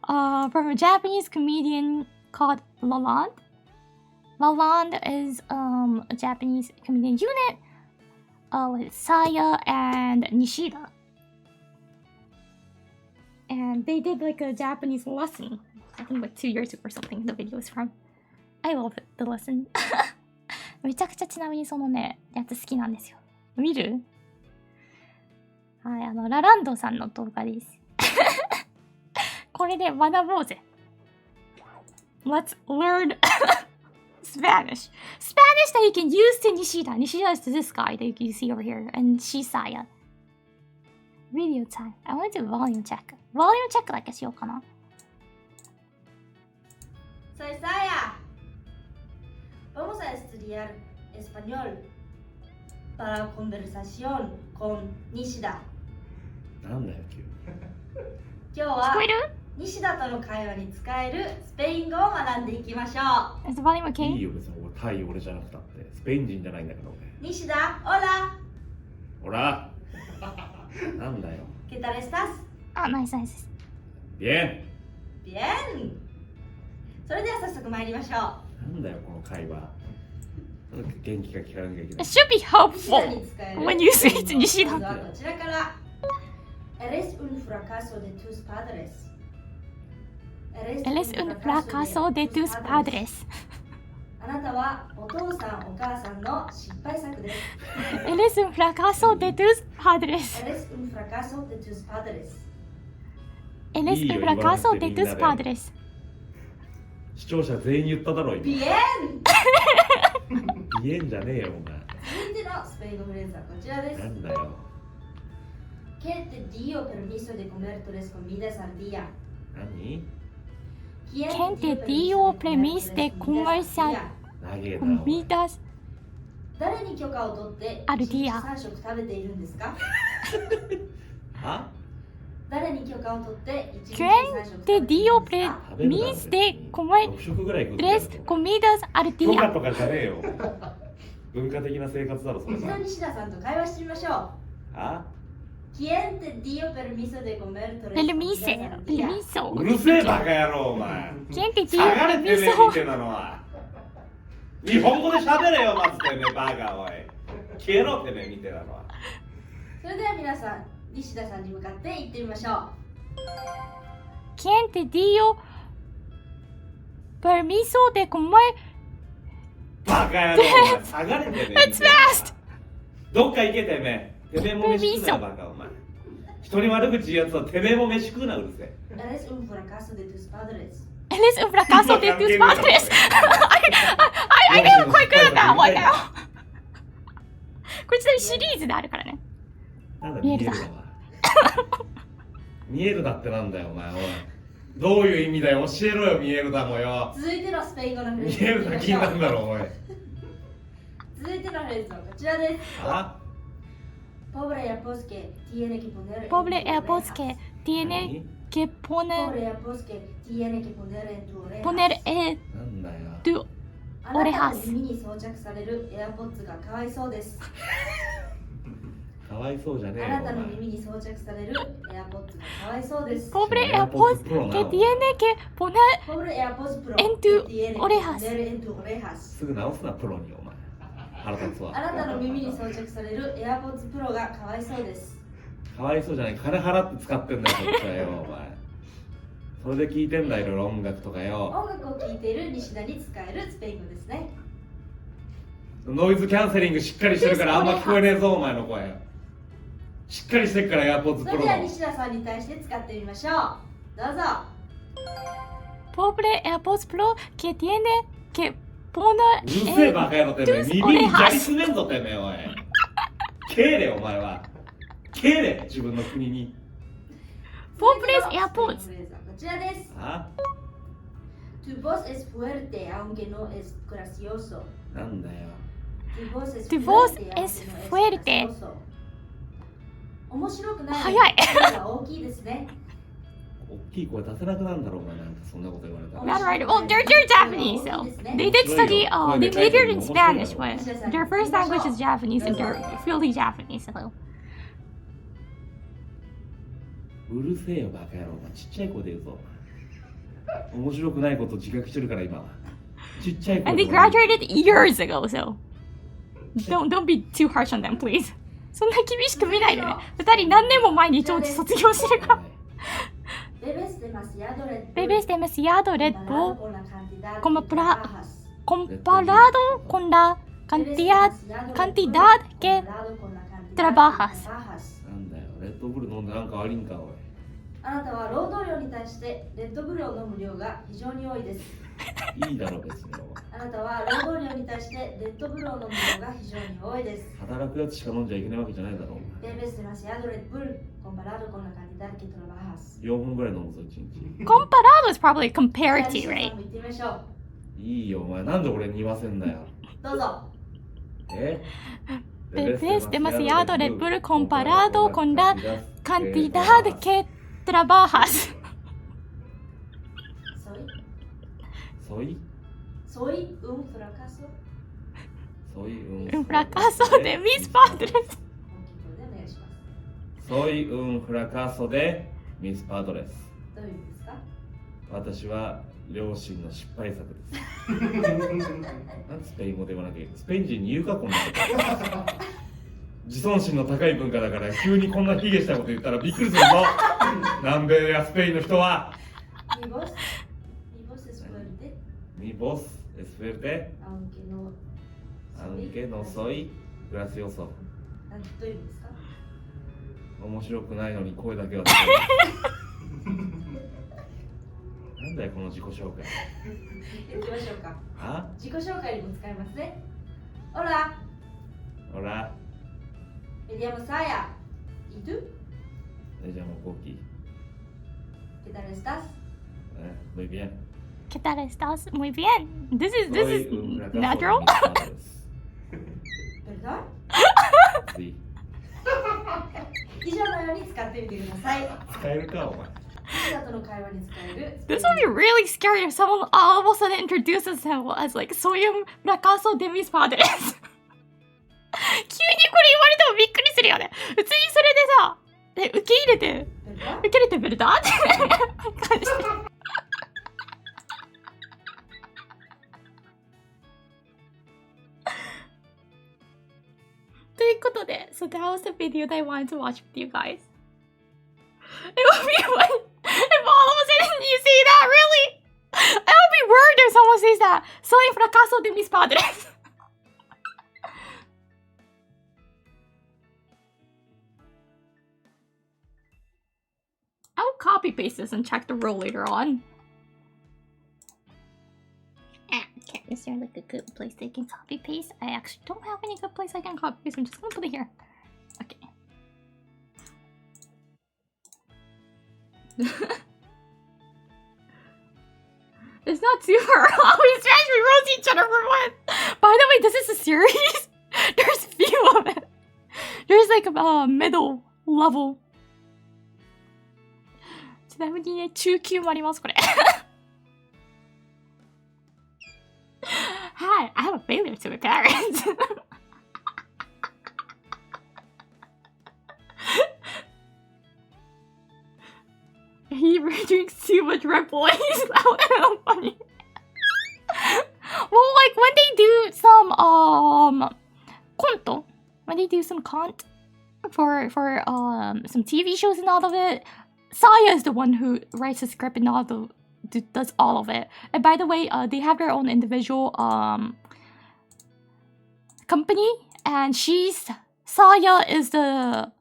From a Japanese comedian called Lalande. Lalande is a Japanese comedian unit with Saya and Nishida. And they did like a Japanese lesson. I think like 2 years ago or something. The video is from. I love it, the lesson. めちゃくちゃちなみにそのね、やつ好きなんですよ。見る？はい、ラランドさんの動画です。これで学ぼうぜ。Let's learn Spanish. Spanish that you can use to Nishida. Nishida is this guy that you see over here. And she's Saya. Video time. I want to do volume check. Volume check だけしようかな。Soy Saya. Vamos a estudiar español para conversación con Nishida. なんだよ、急に。今日は西田との会話に使えるスペイン語を学んでいきましょう。Is the volume okay? いいよ、別に対俺じゃなくたって。スペイン人じゃないんだから俺。西田、hola. ほら。なんだよ。¿Qué tal estás? Ah, nice, nice. Bien. Bien. それでは早速参りましょう。なんだよ、この会話。元気が聞かなきゃいけない。It should be helpful when you say to Nishida. まずはこちらから。Eres un fracaso de tus padres. Eres un fracaso de tus padres. あなたはお父さんお母さんの失敗作です。Eres un fracaso de tus padres. Eres un fracaso de tus padres. Eres un fracaso de tus padres. 視聴者全員言っただろ、今。Bien! Bien じゃねえよ、お前。続いてのスペイン語フレーズはこちらです。なんだよ。¿Qué te dio permiso de comer 3 comidas al día? 何 ¿Quién te dio permiso de comer 3 comidas 誰に許可を取ってal 1日 día? 3食食べているんですか？は誰に許可を取って1日 ¿Quién 3食 te 食べてい dio るんですか？ permiso de comer 6食ぐらい食ってる 3 comidas al 許可 día? とかじゃねえよ。文化的な生活だろ、それ一度は。西田さんと会話してみましょう。あ ¿Quién te dio permiso de comer 3 Permiso, comidas al día? permiso. うるせえバカ野郎、お前。 ¿Quién te dio 下がれてめえみ permiso? てえなのは。日本語で喋れよ、まずてめえバカ、おい。消えろてめえみてえなのは。それでは皆さん、西田さんに向かって言ってみましょう。¿Quién te dio permiso de comer? バカ野郎、お前。下がれてめえみてえな。 It's fast! どっか行けてめえ。てめえも飯食うな、バカ、お前。人に悪口言うやつはてめえも飯食うな、うるせえ。Eres un fracaso de tus padres. Eres un fracaso de tus padres. I never quite good at that one now. これちなみにシリーズであるからね。なんだ見えるだ見えるだってなんだよ、お前。おい。どういう意味だよ、教えろよ、見えるだもよ。続いてのスペイン語のフレー見ズえるだ気になるんだろ、おい。続いてのフレーズはこちらです。あ Pobre Apos que tiene que poner Pobre Apos que tiene que Pobre Apos que tiene que poner en tu orejas. poner なんだよ。 tu あなたの orejas. 耳に装着される AirPods がかわいそうです。かわいそうじゃねえよ。あなたの耳に装着される AirPods がかわいそうです。 Pobre Apos que tiene que poner Pobre AirPods Pro en tu que tiene que orejas. poner en tu orejas. すぐ直すな、プロに、お前。腹立つわ。あなたの耳に装着される AirPods Pro がかわいそうです。かわいそうじゃない、金払って使ってんだよ、こっちはよ、お前。それで聞いてんだよ、いろいろ音楽とかよ。音楽を聴いている西田に使えるスペイン語ですね。ノイズキャンセリングしっかりしてるからあんま聞こえねえぞ、お前の声。しっかりしてっから、AirPods それ Pro ではの。西田さんに対して使ってみましょう。どうぞ。 Pobre AirPods Pro que tiene que poner うるせえバカ野郎てめえ、 tus 耳に砂利 orejas. すめんぞてめえ、おい。帰れ、お前は。帰れ、自分の国に。 Pobres 続いての AirPods. スペイン語はこちらです。あ Tu voz es fuerte aunque no es gracioso. なんだよ。 Tu voz es Tu voz fuerte es aunque no es fuerte. gracioso. 面白くない。早い。声が大きいですね。大きい声出せなくなるんだろう、お前。なんかそんなこと言われたら。 Not right. Well, they're Japanese, so they did study. They majored in Spanish, but their first language is Japanese, and they're fully Japanese. So うるせえよ、バカ野郎。お前ちっちゃい声で言うぞ。面白くないこと自覚してるから、今は。ちっちゃい声 and で they graduated years ago. So don't be too harsh on them, please. そんな厳しく見ないでね。二人何年も前に長期卒業してるから。Bebes demasiado Red Bull. Bebes demasiado Red Bull comparado con la cantidad comparado con la que cantidad que trabajas. なんだよ、レッドブル飲んでなんか悪いんか、おい。あなたは労働量に対してレッドブルを飲む量が非常に多いです。いいだろ、別に。あなたは労働量に対してレッドブルを飲む量が非常に多いです。働くやつしか飲んじゃいけないわけじゃないだろ、お前。 Bebes demasiado Red Bull comparado con la cantidad que trabajas. 4本ぐらい飲むぞ、1日。 Comparado is probably じゃあ comparative, 西田さ right? んも言ってみましょう。いいよ、お前。なんで俺に言わせんだよ。どうぞ。え Bebes demasiado Red Bull comparado con la cantidad que trabajas. Soy Soy un fracaso. Soy Un fracaso de mis padres. Soy un fracaso de mis padres. どういう意味ですか？私は両親の失敗作です。なんでスペイン語で言わなきゃいけない。スペイン人に言うか、こんなこと。自尊心の高い文化だから急にこんな卑下したこと言ったらびっくりするぞ。南米やスペインの人は。Mi voz es fuerte. Mi voz es fuerte. Aunque no soy gracioso. どういう意味ですか？面白くないのに声だけは出てる。なんだよ、この自己紹介。行きましょうか。あ自己紹介にも使えますね。Hola. Hola. Me llamo Saya. ¿Y tú? Me llamo Koki. ¿Qué tal estás? Muy bien. ¿Qué tal estás? Muy bien. This is natural. ¿Verdad? Sí. 以上のように使ってみてください。使えるか、お前。西田との会話に使える。This would be really scary if someone all of a sudden introduces him as like soy un fracaso de mis padres. 急にこれ言われてもびっくりするよね。普通にそれでさ、受け入れてベルダーって感じ。ということで、so that was the video that I wanted to watch with you guys. It would be funny if all of a sudden you see that, really? I would be worried if someone says that. Soy fracaso de mis padres. I'll copy paste this and check the row later on. Okay, is there like a good place they can copy paste? I actually don't have any good place I can copy paste. I'm just gonna put it here. Okay. It's not super. We actually roast each other for one. By the way, this is a series. There's a few of it. There's like a middle level. ちなみにね、中級もあります、これ。Hi, I'm a failure to my parents. He drinks too much Red Bull. He's so funny. Well, like when they do some konto, when they do some cont for some TV shows and all of it, Saya is the one who writes the script and does all of it. And by the way, they have their own individual company, and Saya is the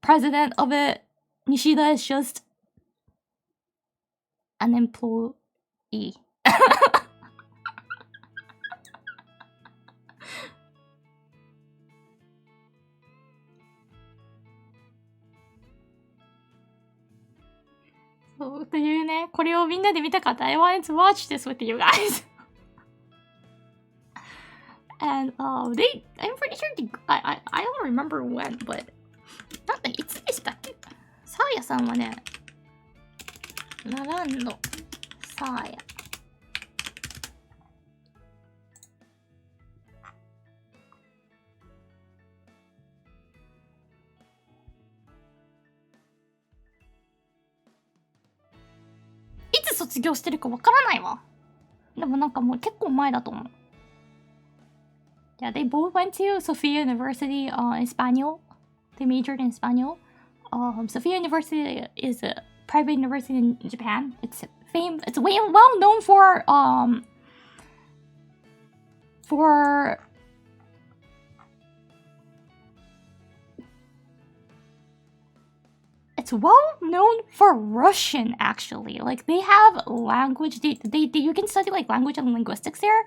president of it. Nishida is just an employee. So, というね、これをみんなで見たかった。I wanted to watch this with you guys. And I'm pretty sure I don't remember when, but なんだ、いつでしたっけ？サーヤさんはね、ナランド、サーヤ。いつ卒業してるかわからないわ。でもなんかもう結構前だと思う。Yeah, they both went to Sofia University Español. They majored in Español. Sofia University is a private university in Japan. It's well known for it's well known for Russian, actually. Like they have language. You can study like language and linguistics there.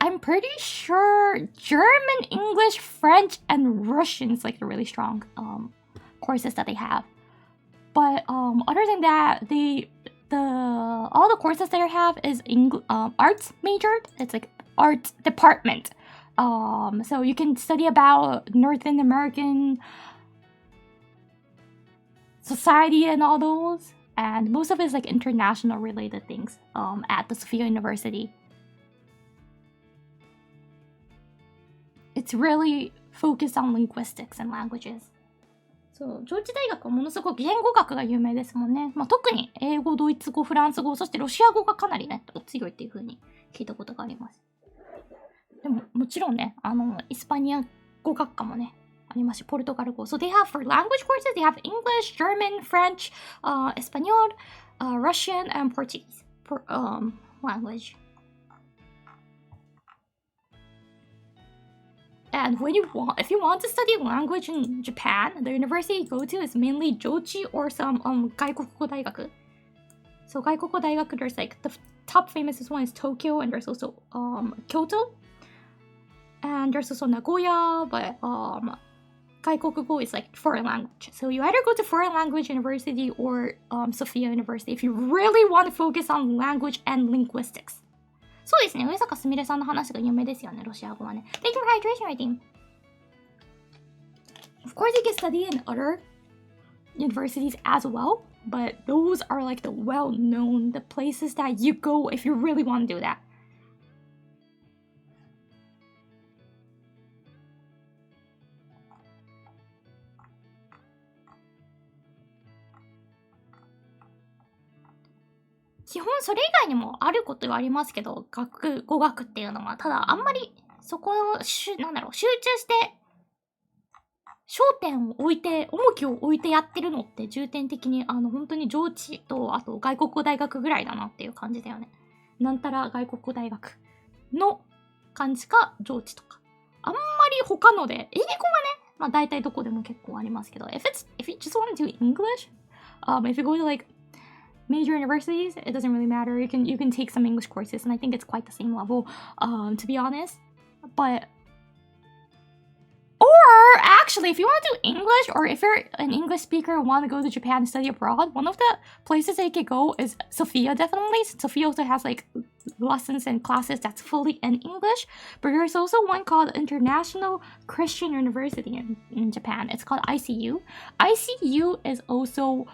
I'm pretty sure German, English, French, and Russian is like the really strong courses that they have. But other than that, all the courses they have is arts majored. It's like art department. So you can study about Northern American society and all those, and most of it is like international related things at the Sofia University. It's really focused on linguistics and languages. そう、上智大学はものすごく言語学が有名ですもんね。まあ、特に英語、ドイツ語、フランス語、そしてロシア語がかなりね、強いっていう風に聞いたことがあります。でも、もちろんね、イスパニア語学科もね、ありますし、ポルトガル語。So they have for language courses, they have English, German, French, Espanol, Russian, and Portuguese language. And if you want to study language in Japan, the university you go to is mainly Jochi or some 外国語大学. So 外国語大学, there's like the top famous one is Tokyo, and there's also Kyoto, and there's also Nagoya, but 外国語 is like foreign language. So you either go to foreign language university or Sophia University if you really want to focus on language and linguistics. そうですね、上坂すみれさんの話が有名ですよね、ロシア語はね。Thank you for hydration rating. Of course, you can study in other universities as well, but those are like the well-known, the places that you go if you really want to do that. 基本それ以外にもあることはありますけど、語学っていうのは、ただあんまりそこを集中して焦点を置いて、重きを置いてやってるのって重点的に本当に上智とあと外国語大学ぐらいだなっていう感じだよね。なんたら外国語大学の感じか上智とか。あんまり他ので、英語がね、まあ大体どこでも結構ありますけど、if you just want to do English, if you go to like major universities, it doesn't really matter. You can take some English courses, and I think it's quite the same level, to be honest. But Or actually, if you want to do English, or if you're an English speaker and want to go to Japan and study abroad, one of the places that you could go is Sophia, definitely. Sophia also has like lessons and classes that's fully in English. But there's also one called International Christian University in Japan. It's called ICU. ICU is also,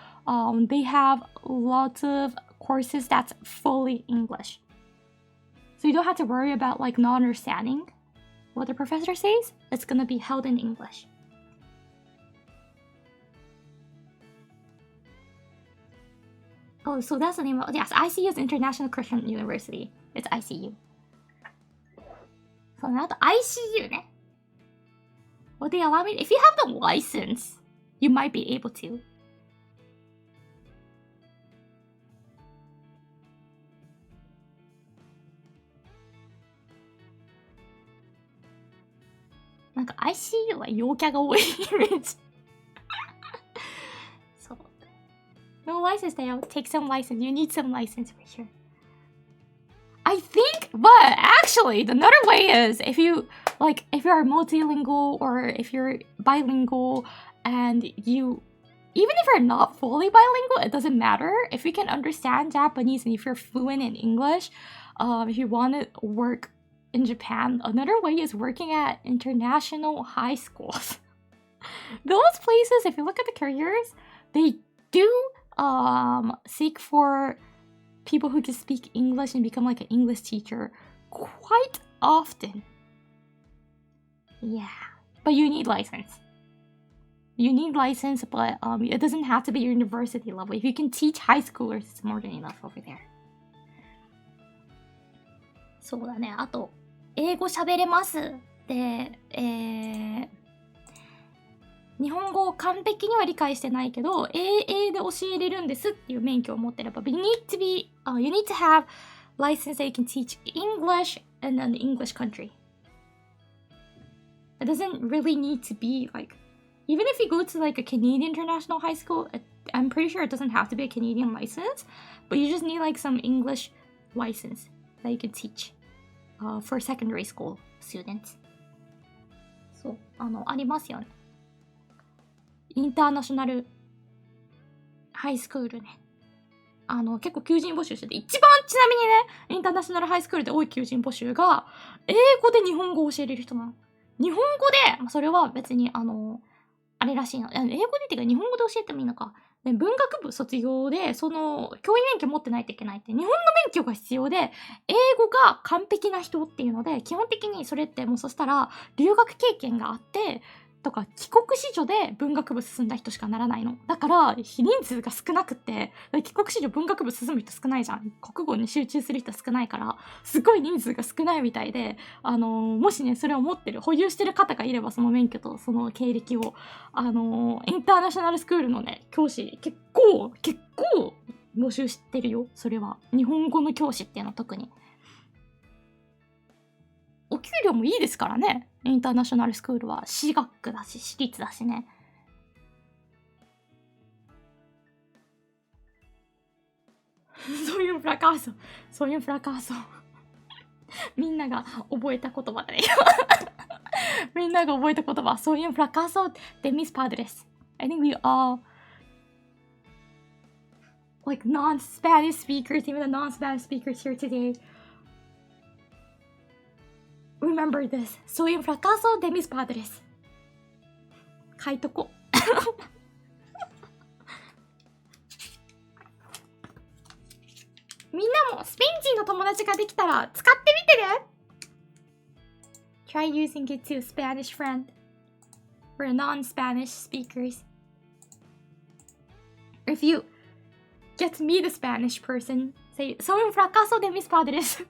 they have lots of courses that's fully English. So you don't have to worry about like not understanding what the professor says. It's gonna be held in English. Oh, so that's the name of, yes, ICU is International Christian University. It's ICU. So now the ICU ね。Well, they allow me, if you have the license, you might be able to. Like ICU は陽キャが多いイメージ。そう。No license だよ。Take some license. You need some license for sure. I think, but actually, another way is if you, like, if you're multilingual or if you're bilingual and you, even if you're not fully bilingual, it doesn't matter. If you can understand Japanese and if you're fluent in English, if you want to work in Japan, another way is working at international high schools. Those places, if you look at the careers, they do seek for people who can speak English and become like an English teacher quite often. Yeah, but you need license. You need license, but it doesn't have to be university level. If you can teach high schoolers, it's more than enough over there. そうだね。あと、英語喋れますで、日本語を完璧には理解してないけど、英で教えれるんですっていう免許を持ってれば、you need to have license that you can teach English in an English country. It doesn't really need to be like, even if you go to like a Canadian international high school, I'm pretty sure it doesn't have to be a Canadian license, but you just need like some English license that you can teach for secondary school students. そう、ありますよね。インターナショナルハイスクールね。結構求人募集してて、一番ちなみにね、インターナショナルハイスクールで多い求人募集が、英語で日本語を教えれる人なの。日本語で、それは別に、あれらしいの。英語でっていうか日本語で教えてもいいのか。で文学部卒業で、教員免許持ってないといけないって、日本の免許が必要で、英語が完璧な人っていうので、基本的にそれってもうそしたら、留学経験があって、とか帰国子女で文学部進んだ人しかならないの。だから人数が少なくて、帰国子女文学部進む人少ないじゃん。国語に集中する人少ないから、すごい人数が少ないみたいで、もしねそれを持ってる保有してる方がいれば、その免許とその経歴をインターナショナルスクールのね教師結構募集してるよ。それは日本語の教師っていうのは特に。お給料もいいですからね。インターナショナルスクールは私学だし、私立だしね。そういうフラカーソ。みんなが覚えた言葉だね。みんなが覚えた言葉。そういうフラカーソでmis padres. I think we all, like non-Spanish speakers, even the non-Spanish speakers here today, remember this. Soy un fracaso de mis padres. 書いとこ。みんなもスペイン人の友達ができたら使ってみてね。Try using it to a Spanish friend for non-Spanish speakers. If you get to meet a Spanish person, say, soy un fracaso de mis padres.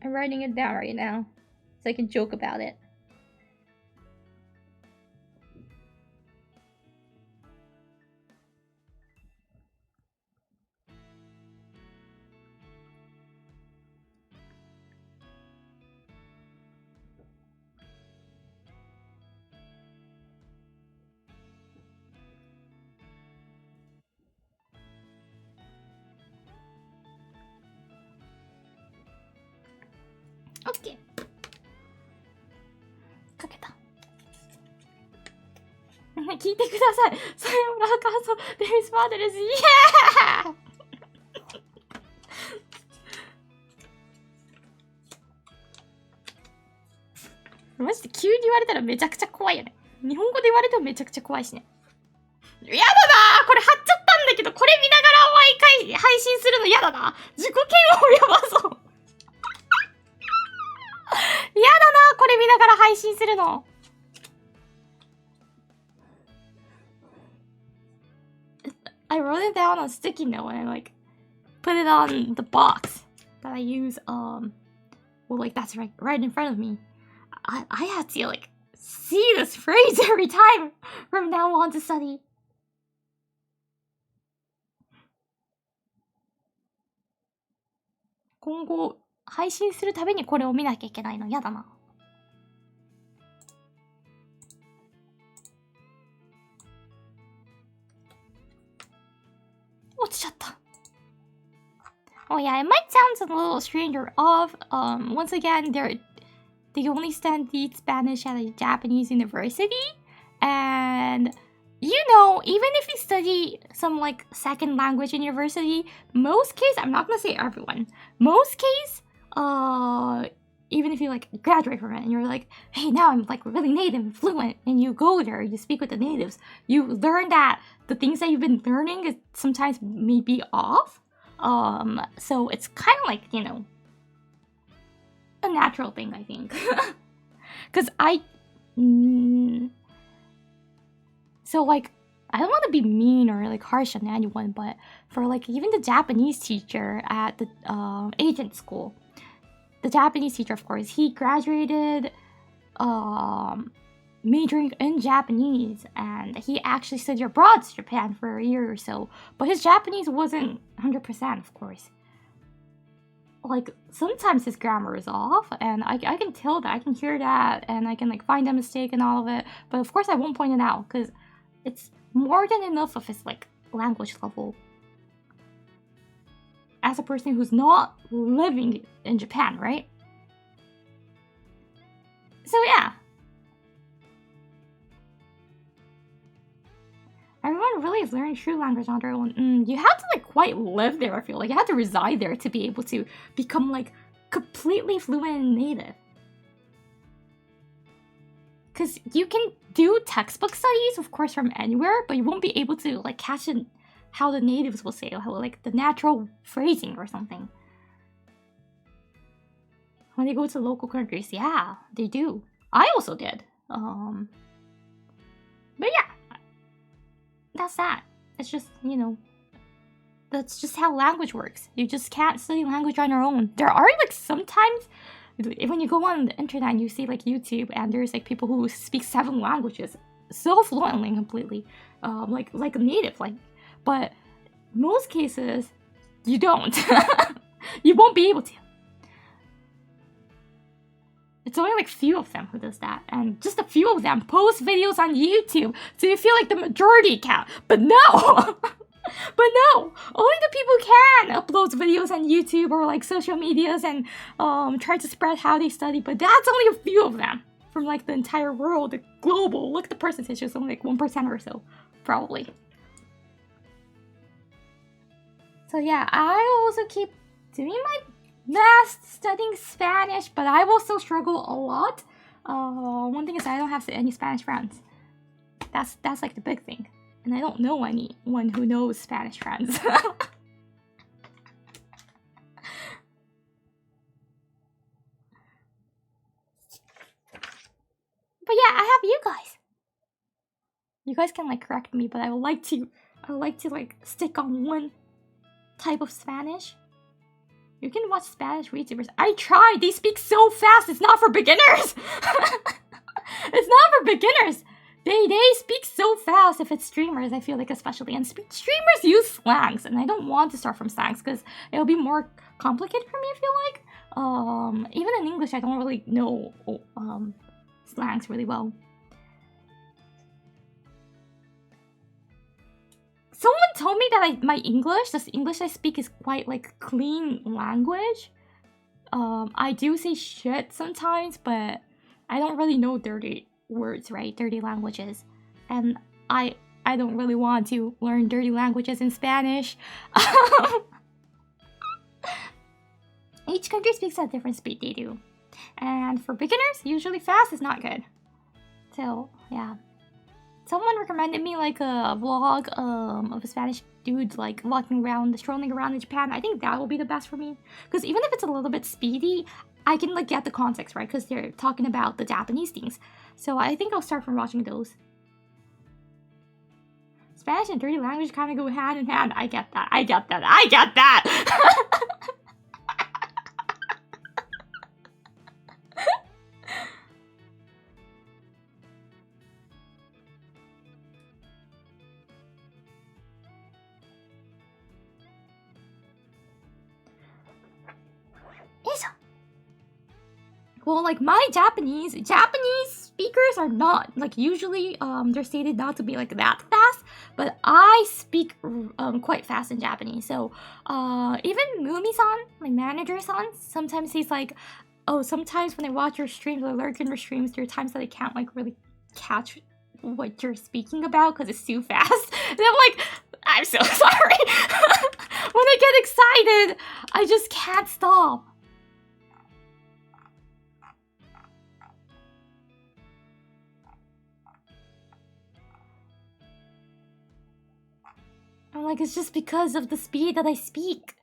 I'm writing it down right now so I can joke about it. かけた。聞いてください。それをラカーソ、デミスマートです。イエーマジで急に言われたらめちゃくちゃ怖いよね。日本語で言われてもめちゃくちゃ怖いしね。やだなー、これ貼っちゃったんだけど、これ見ながら毎回配信するのやだな。自己嫌悪やばそう。やだなー、これ見ながら配信するの。I wrote it down on a sticky note and I like put it on the box that I use. Well, like that's right in front of me. I have to like see this phrase every time from now on to study. 今後配信するたびにこれを見なきゃいけないのやだな。落ちちゃった。Oh yeah, it might sound a little strange or off. Once again, they only studied Spanish at a Japanese university, and you know, even if you study some like second language in university, most case, I'm not gonna say everyone, most case, even if you like graduate from it and you're like, hey, now I'm like really native and fluent, and you go there, you speak with the natives, you learn that the things that you've been learning is sometimes may be off. So it's kind of like, you know, a natural thing, I think. Because so like, I don't want to be mean or like harsh on anyone, but for like even the Japanese teacher at the agent school, the Japanese teacher, of course, he graduated majoring in Japanese, and he actually studied abroad to Japan for a year or so, but his Japanese wasn't 100%, of course. Like, sometimes his grammar is off, and I can tell that, I can hear that, and I can like find a mistake and all of it, but of course I won't point it out, because it's more than enough of his like language level as a person who's not living in Japan, right? So yeah. Everyone really is learning true language on their own. You have to like quite live there, I feel like. You have to reside there to be able to become like completely fluent and native. Because you can do textbook studies, of course, from anywhere, but you won't be able to like catch in how the natives will say, how like the natural phrasing or something. When they go to local countries, yeah, they do. I also did. But yeah, that's that. It's just, you know, that's just how language works. You just can't study language on your own. There are like sometimes when you go on the internet and you see like YouTube and there's like people who speak 7 languages so fluently and completely, like a native, like, but most cases you don't. You won't be able to. It's only like few of them who does that, and just a few of them post videos on YouTube, so you feel like the majority count. But no, but no, only the people who can upload videos on YouTube or like social medias and try to spread how they study. But that's only a few of them from like the entire world, the global. Look at the percentage; it's only like 1% or so, probably. So yeah, I also keep doing my best studying Spanish, but I will still struggle a lot. One thing is I don't have any Spanish friends. That's like the big thing, and I don't know anyone who knows Spanish friends. But yeah, I have you guys. You guys can like correct me, but I would like to like stick on one type of Spanish. You can watch Spanish YouTubers. I tried. They speak so fast. It's not for beginners. It's not for beginners. They speak so fast. If it's streamers, I feel like especially, and streamers use slangs, and I don't want to start from slangs because it'll be more complicated for me. I feel like even in English, I don't really know slangs really well. Someone told me that my English, this English I speak is quite like clean language. I do say shit sometimes, but I don't really know dirty words, right? Dirty languages. And I don't really want to learn dirty languages in Spanish. Each country speaks at a different speed they do. And for beginners, usually fast is not good. So, yeah. Someone recommended me like a vlog of a Spanish dude like strolling around in Japan. I think that will be the best for me. Because even if it's a little bit speedy, I can like get the context, right? Because they're talking about the Japanese things. So I think I'll start from watching those. Spanish and dirty language kind of go hand in hand. I get that. Well, like my Japanese speakers are not like usually they're stated not to be like that fast, but I speak quite fast in Japanese. So even Mumi-san, my manager-san, sometimes he's like, oh, sometimes when I watch your streams or lurk in your streams, there are times that I can't like really catch what you're speaking about because it's too fast. And I'm like, I'm so sorry. When I get excited, I just can't stop. I'm like, it's just because of the speed that I speak.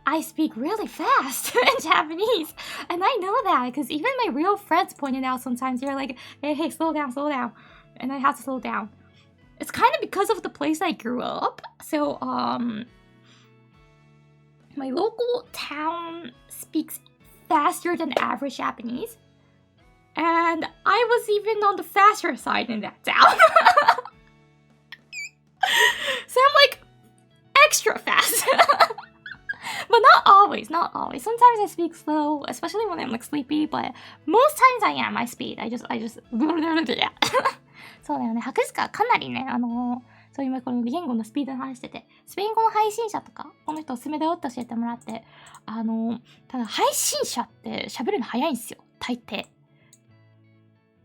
I speak really fast in Japanese. And I know that because even my real friends pointed out sometimes. They're like, hey, slow down. And I have to slow down. It's kind of because of the place I grew up. So, my local town speaks faster than average Japanese. And I was even on the faster side in that town. So I'm like extra fast. But not always. Sometimes I speak slow, especially when I'm like sleepy, but most times I speed. I just yeah. そうだよね。博士かかなりね、そう今この言語のスピードの話してて、スペイン語の配信者とか、この人おすすめだよって教えてもらって、ただ配信者って喋るの早いんですよ、大抵。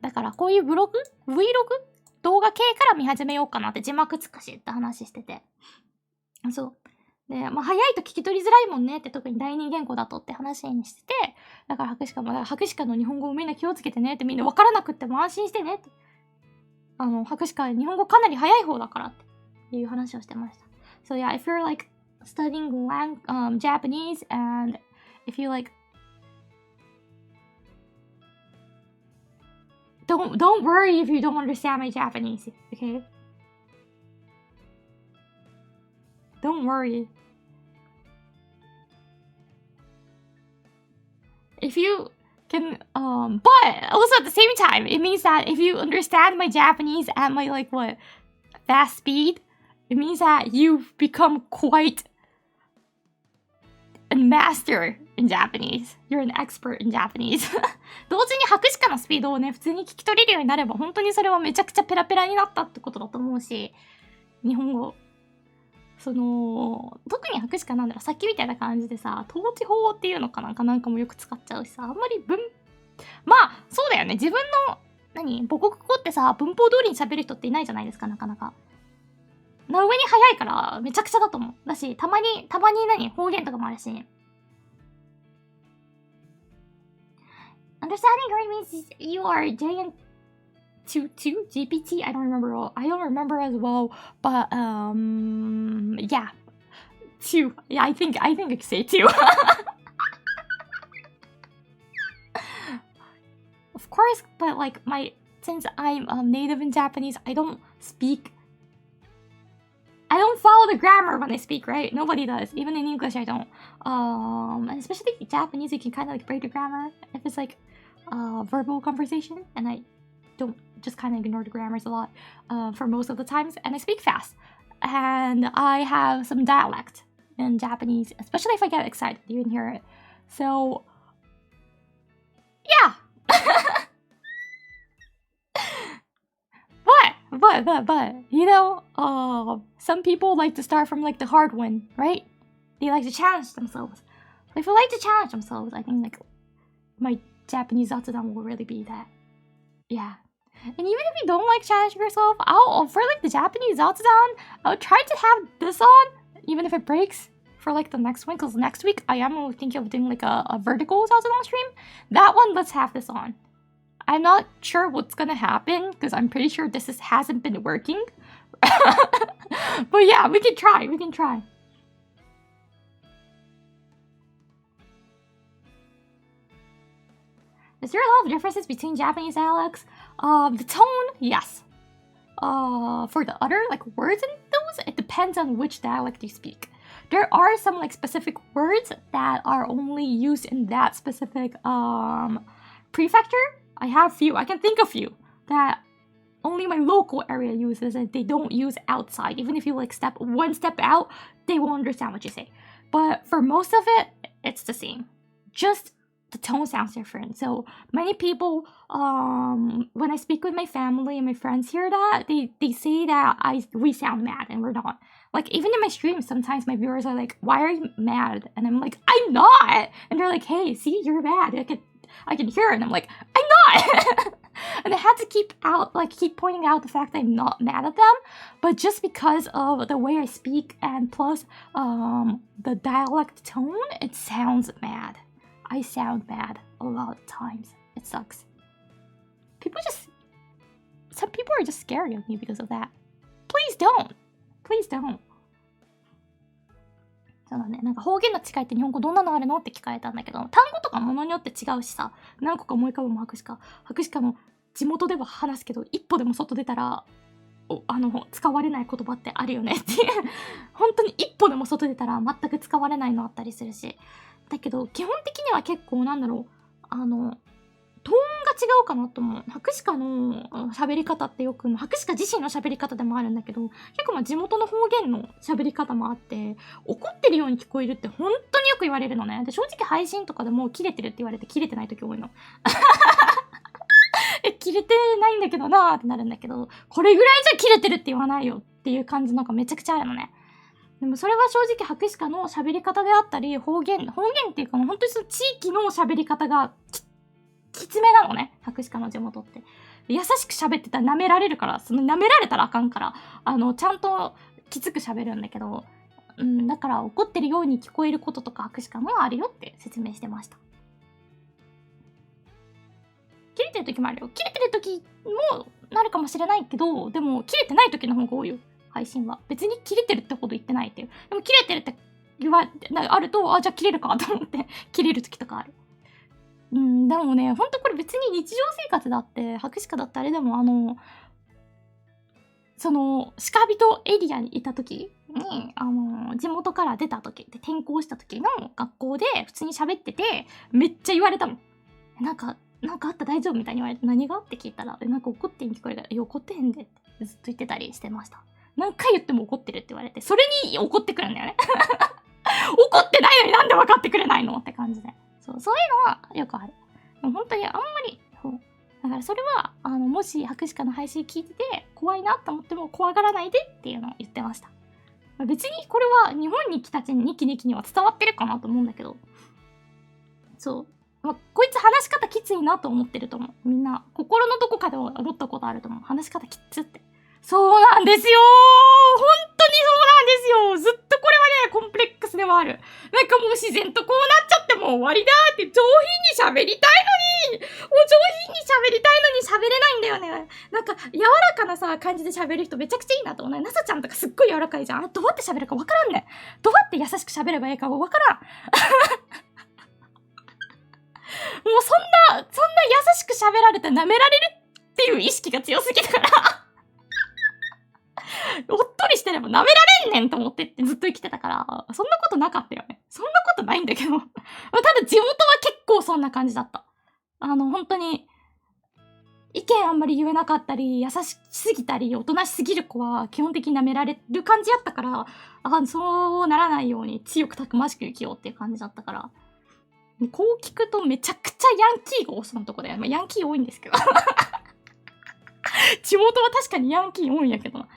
だからこういうブログ Vlog 動画系から見始めようかなって字幕つかしって話してて。そう。で、まあ、早いと聞き取りづらいもんねって、特に第二言語だとって話にしてて、だから博士課の日本語をみんな気をつけてねって、みんな分からなくっても安心してねって。博士課日本語かなり早い方だからっていう話をしてました。So yeah, if you're like studying Japanese and if you like Don't worry if you don't understand my Japanese, okay? Don't worry. If you can, but also at the same time, it means that if you understand my Japanese at my fast speed, it means that you've become quite a master in Japanese. You're an expert in Japanese. 同時に博士課のスピードをね、普通に聞き取れるようになれば、本当にそれはめちゃくちゃペラペラになったってことだと思うし、日本語。特に博士課なんだろう、さっきみたいな感じでさ、統治法っていうのかなんかもよく使っちゃうしさ、あんまりまあ、そうだよね。自分の、母国語ってさ、文法通りに喋る人っていないじゃないですか、なかなか。上に早いから、めちゃくちゃだと思う。だし、たまに方言とかもあるし。Understanding Korean means you are JN22 GPT. I don't remember as well, but yeah, 2. Yeah, I think I could say 2. Of course, but like since I'm native in Japanese, I don't follow the grammar when I speak, right? Nobody does. Even in English, I don't. And especially in Japanese, you can kind of like break the grammar if it's like verbal conversation, and I don't just kind of ignore the grammars a lot for most of the times. And I speak fast, and I have some dialect in Japanese, especially if I get excited. You can hear it. So, yeah. But, you know, some people like to start from like the hard one, right? They like to challenge themselves. If you like to challenge themselves, I think like my Japanese zatsudan will really be that. Yeah. And even if you don't like challenging yourself, I'll for like the Japanese zatsudan, I'll try to have this on, even if it breaks, for like the next one, because next week I am thinking of doing like a vertical zatsudan stream. That one, let's have this on. I'm not sure what's gonna happen, because I'm pretty sure this hasn't been working. But yeah, we can try. Is there a lot of differences between Japanese dialects? The tone, yes. For the other like words and those, it depends on which dialect you speak. There are some like specific words that are only used in that specific prefecture. I have few. I can think of few that only my local area uses and they don't use outside. Even if you like step one step out, they will understand what you say. But for most of it, it's the same. Just the tone sounds different. So many people, when I speak with my family and my friends hear that, they say that we sound mad and we're not. Like even in my streams, sometimes my viewers are like, "Why are you mad?" And I'm like, "I'm not." And they're like, "Hey, see, you're mad. I can hear it." And I'm like, "I'm not." And I had to keep pointing out the fact that I'm not mad at them, but just because of the way I speak and plus the dialect tone, it sounds mad. I sound mad a lot of times. It sucks. Some people are just scary of me because of that. Please don't. Please don't. そうだね。なんか方言の違いって日本語どんなのあるのって聞かれたんだけど、単語とか物によって違うしさ、何個か思い浮かぶも博士課の地元では話すけど、一歩でも外出たら使われない言葉ってあるよねっていう本当に一歩でも外出たら全く使われないのあったりするし、だけど基本的には結構なんだろう、トーンが違うかなと思う。博士課の喋り方ってよく、博士課自身の喋り方でもあるんだけど、結構地元の方言の喋り方もあって、怒ってるように聞こえるって本当によく言われるのね。で、正直配信とかでも切れてるって言われて切れてない時多いの。切れてないんだけどなーってなるんだけど、これぐらいじゃ切れてるって言わないよっていう感じなんかめちゃくちゃあるのね。でもそれは正直博士課の喋り方であったり、方言っていうか本当にその地域の喋り方がきつめなのね、博士課の地元って。優しく喋ってたら舐められるから、その舐められたらあかんから、ちゃんときつく喋るんだけど、だから怒ってるように聞こえることとか博士課もあるよって説明してました。切れてる時もあるよ。切れてる時もなるかもしれないけど、でも切れてない時の方が多いよ、配信は。別に切れてるってほど言ってないっていう。でも切れてるってあると、じゃあ切れるかと思って切れる時とかある。でもね、ほんとこれ別に日常生活だって、博士課だってあれでもその、鹿人エリアにいた時に、地元から出た時で転校した時の学校で普通に喋ってて、めっちゃ言われたの。なんかあった大丈夫みたいに言われて、何がって聞いたら、なんか怒ってん聞こえるから、怒ってへんでってずっと言ってたりしてました。何回言っても怒ってるって言われて、それに怒ってくるんだよね。怒ってないのになんで分かってくれないのって感じで。そういうのはよくある。でも本当にあんまり、だからそれは、もし博士課の配信聞いてて、怖いなと思っても怖がらないでっていうのを言ってました。別にこれは日本に来たちにニキニキには伝わってるかなと思うんだけど、そう。こいつ話し方きついなと思ってると思う。みんな、心のどこかで思ったことあると思う。話し方きつって。そうなんですよー、本当にそうなんですよ。ずっとこれはね、コンプレックスでもある。なんかもう自然とこうなっちゃってもう終わりだーって上品に喋りたいのに、もう上品に喋りたいのに喋れないんだよね。なんか柔らかなさ、感じで喋る人めちゃくちゃいいなと思うね。なさちゃんとかすっごい柔らかいじゃん。どうやって喋るかわからんねん。どうやって優しく喋ればいいかわからん。もうそんな優しく喋られて舐められるっていう意識が強すぎるからおっとりしてれば舐められんねんと思ってってずっと生きてたから、そんなことなかったよね。そんなことないんだけどただ地元は結構そんな感じだった。本当に意見あんまり言えなかったり、優しすぎたり、おとなしすぎる子は基本的に舐められる感じやったから、そうならないように強くたくましく生きようっていう感じだったから、こう聞くとめちゃくちゃヤンキーが多そうなとこで、ヤンキー多いんですけど地元は確かにヤンキー多いんやけどな。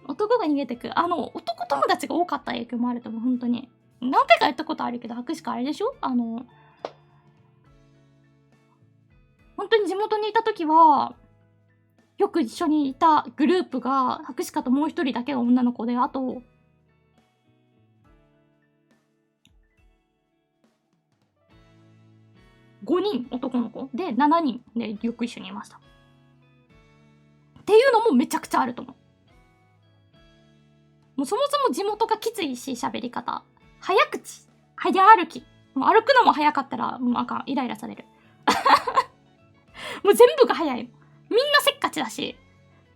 男が逃げてく。男友達が多かった影響もあると思う、本当に。何回かやったことあるけど、博士課あれでしょ？本当に地元にいた時は、よく一緒にいたグループが、博士課ともう一人だけが女の子で、あと、5人男の子で7人でよく一緒にいました。っていうのもめちゃくちゃあると思う。もうそもそも地元がきついし、喋り方。早口。早歩き。もう歩くのも早かったら、もうあかん。イライラされる。もう全部が早い。みんなせっかちだし。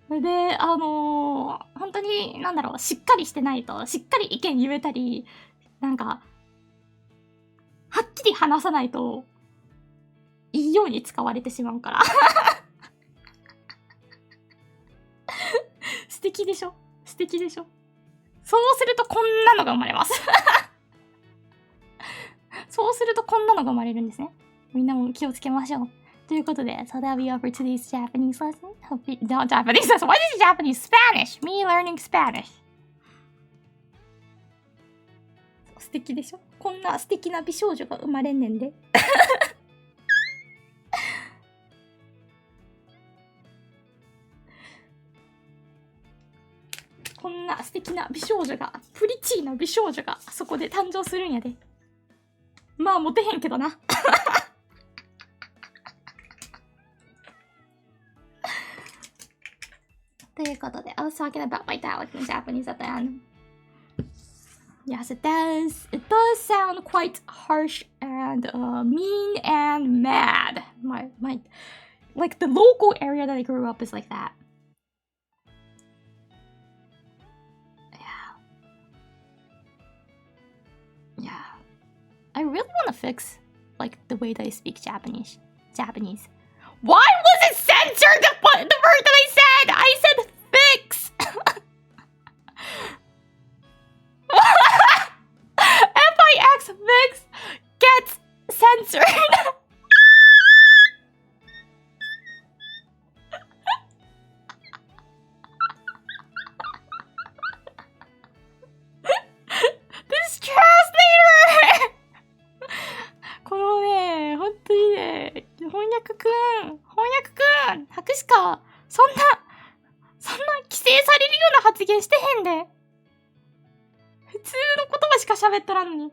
で、本当に、なんだろう、しっかりしてないと、しっかり意見言えたり、なんか、はっきり話さないと、いいように使われてしまうから。素敵でしょ？素敵でしょ？そうするとこんなのが生まれます。そうするとこんなのが生まれるんですね。みんなも気をつけましょう。ということで、so that'll be all for today's Japanese lesson. Not Japanese lesson. What is Japanese? Spanish. Me learning Spanish. 素敵でしょ？こんな素敵な美少女が生まれんねんで。こんな素敵な美少女が、プリチーな美少女がそこで誕生するんやで。まあモテへんけどな。ということで、I was talking about my dialect in Japanese at the end. Yes, it does. It does sound quite harsh and mean and mad. Like the local area that I grew up is like that. Yeah. I really want to fix, like, the way that I speak Japanese. Why was it censored, the word that I said? I said fix! F-I-X fix gets censored. This translator! このね、本当にね、翻訳くん、博士か、そんな規制されるような発言してへんで。普通の言葉しか喋っとらんのに。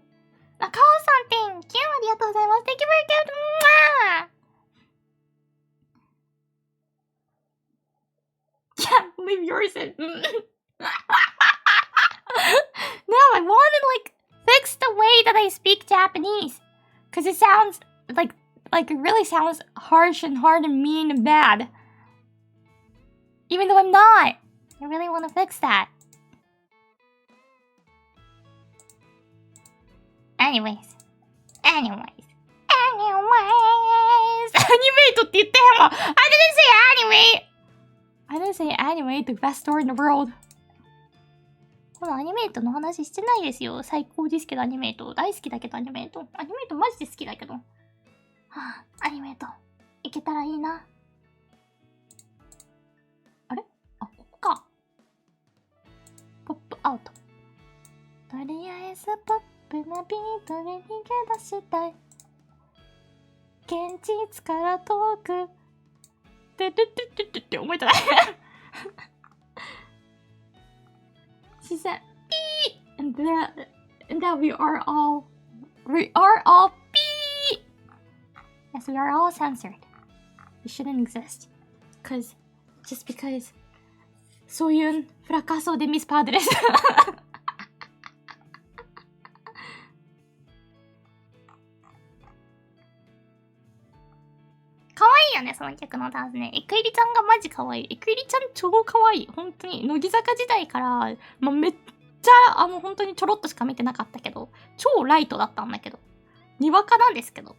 あ、カオさん、Thank you! ありがとうございます。Thank you very good! Yeah, leave yours in. No, I want to, like, fix the way that I speak Japanese. Because it sounds, like it really sounds harsh and hard and mean and bad. Even though I'm not. I really want to fix that. Anyways. Animate って言ってへんわ。I didn't say animate, the best story in the world. このアニメートの話してないですよ。最高ですけど、アニメート。大好きだけど、アニメートマジで好きだけど。はあ、アニメート。いけたらいいな。あれ？あ、ここか。ポップアウト。とりあえずポップなビートで逃げ出したい。現実から遠く。って覚えてない。She said, beep! And that we are all beep! Yes, we are all censored. We shouldn't exist. Just because. Soy un fracaso de mis padres. 可愛いよね、その曲のダンスね。イクイリちゃんがマジ可愛い。イクイリちゃん超可愛い。本当に。乃木坂時代から、めっちゃ、本当にちょろっとしか見てなかったけど、超ライトだったんだけど。にわかなんですけど、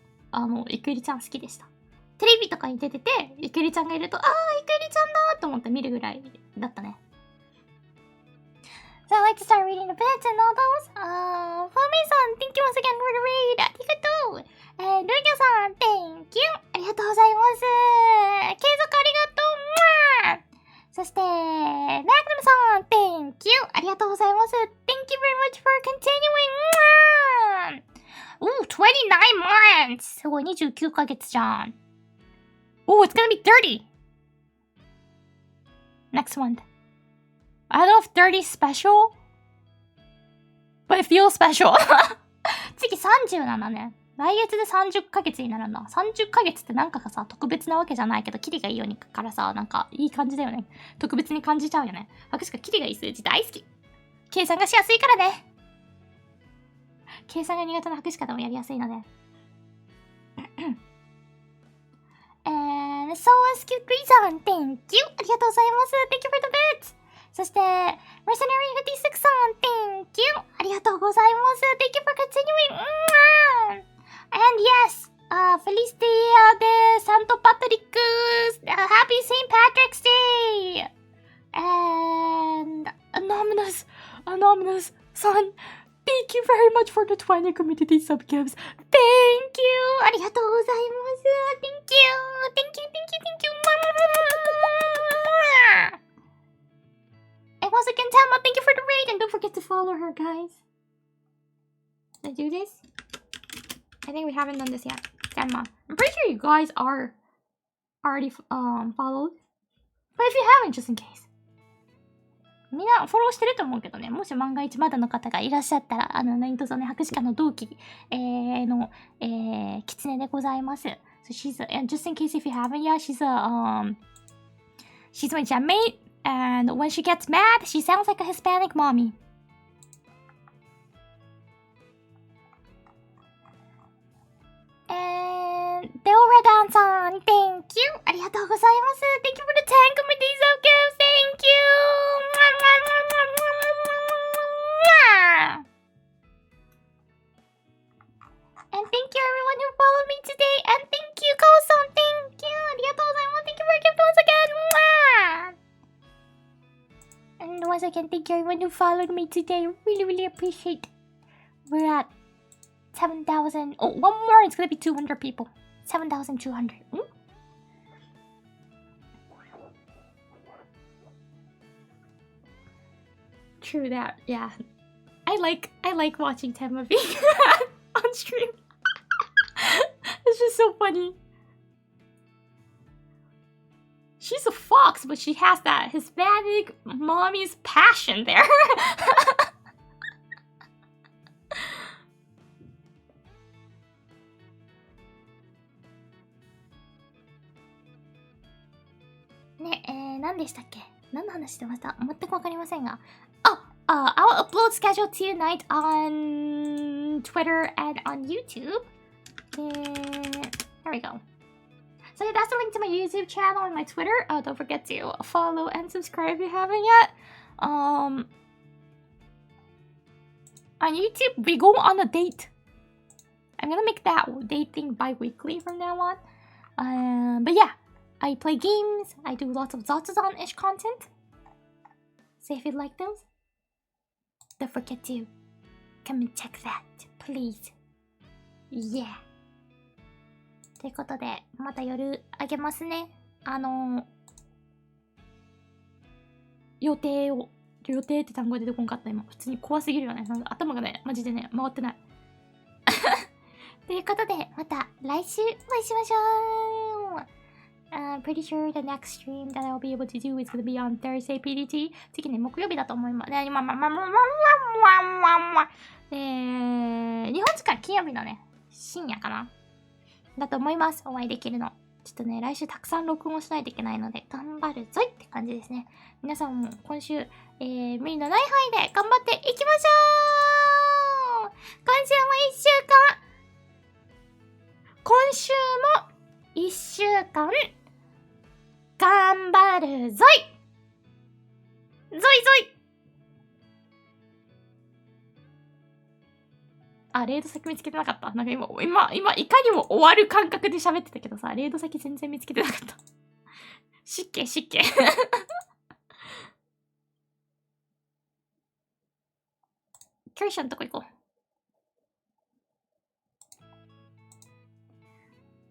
イクイリちゃん好きでした。テレビとかに出てて、イクイリちゃんがいると、イクイリちゃんだと思って見るぐらいだったね。So I'd like to start reading the bits and all those. Fumi-san, thank you once again for the read. ありがとう。ルーニャさん、thank you. ありがとうございます。継続ありがとう。そして、マグナムさん、thank you. ありがとうございます。Thank you very much for continuing. 29 months. すごい、29ヶ月じゃん。gonna be 30 next month. I don't know if 30 is special, but it feels special. 次30なんだね。来月で30ヶ月になるんだ。30ヶ月ってなんかがさ、特別なわけじゃないけど、キリがいいようにからさ、なんかいい感じだよね。特別に感じちゃうよね。博士がキリがいい数字大好き。計算がしやすいからね。計算が苦手な博士でもやりやすいので。And so is cute reason. Thank you. ありがとうございます。Thank you for the bits. そして、Mercenary 56 さん。Thank you. ありがとうございます。Thank you for continuing. And yes, Feliz Dia de Santo Patrick. Happy St. Patrick's Day. And Anonymous son. Thank you very much for the 20 community sub gifts. Thank you. ありがとうございます。Thank you. Thank you. And once again, Tama, thank you for the raid. And don't forget to follow her, guys. Let's do this. I think we haven't done this yet. Tama. I'm pretty sure you guys are already followed. But if you haven't, just in case. みんなフォローしてると思うけどね。もし万が一まだの方がいらっしゃったら、何卒ね、博士課の同期、の、狐でございます。So she's just in case if you haven't yet, she's my jam mate, and when she gets mad, she sounds like a Hispanic mommy. And Deoradan san, thank you. ありがとうございます。Thank you for the 10 committees of gifts. Thank you. And thank you everyone who followed me today. And thank you, Ko-san. Thank you. ありがとうございます。Thank you for a gift once again. And once again, thank you everyone who followed me today. Really appreciate. We're at 7,000. Oh, one more. It's gonna be 200 people. 7,200. True that. Yeah. I like watching Tema being on stream. It's just so funny. She's a fox, but she has that Hispanic mommy's passion there.ね、何でしたっけ？何の話してました？全くわかりませんが。I'll upload schedule tonight on Twitter and on YouTube. There we go. So yeah, that's the link to my YouTube channel and my Twitter. Don't forget to follow and subscribe if you haven't yet. On YouTube, we go on a date. I'm gonna make that date thing bi-weekly from now on. But yeah, I play games. I do lots of Zatsudan-ish content. So if you'd like those, don't forget to come and check that, please. Yeah. ということで、また夜あげますね。予定って単語出てこんかった今。普通に怖すぎるよね。なんか頭がね、マジでね、回ってない。ということで、また来週お会いしましょう。I'm pretty sure the next stream that I'll be able to do is going to be on Thursday PDT. 次ね、木曜日だと思います。日本時間金曜日のね、深夜かなだと思います。お会いできるの。ちょっとね、来週たくさん録音しないといけないので、頑張るぞいって感じですね。皆さんも今週、無理のない範囲で頑張っていきましょう。今週も1週間、頑張るぞいぞいぞい。レード先見つけてなかった。なんか今、いかにも終わる感覚で喋ってたけどさ、レード先全然見つけてなかった。失敬。キョリシャのとこ行こ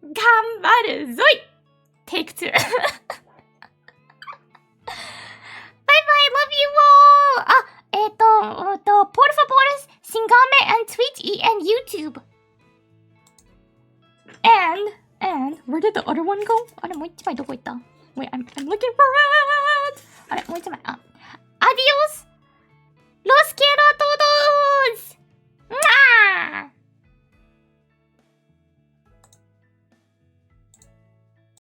う。頑張るぞい Take 2 Bye bye, love you all! Por favor, síganme en Twitch y en YouTube. And And where did the other one go? あれ、もう一枚どこ行った？ Wait, I'm looking for it! あれ、もう一枚。あ、Adios!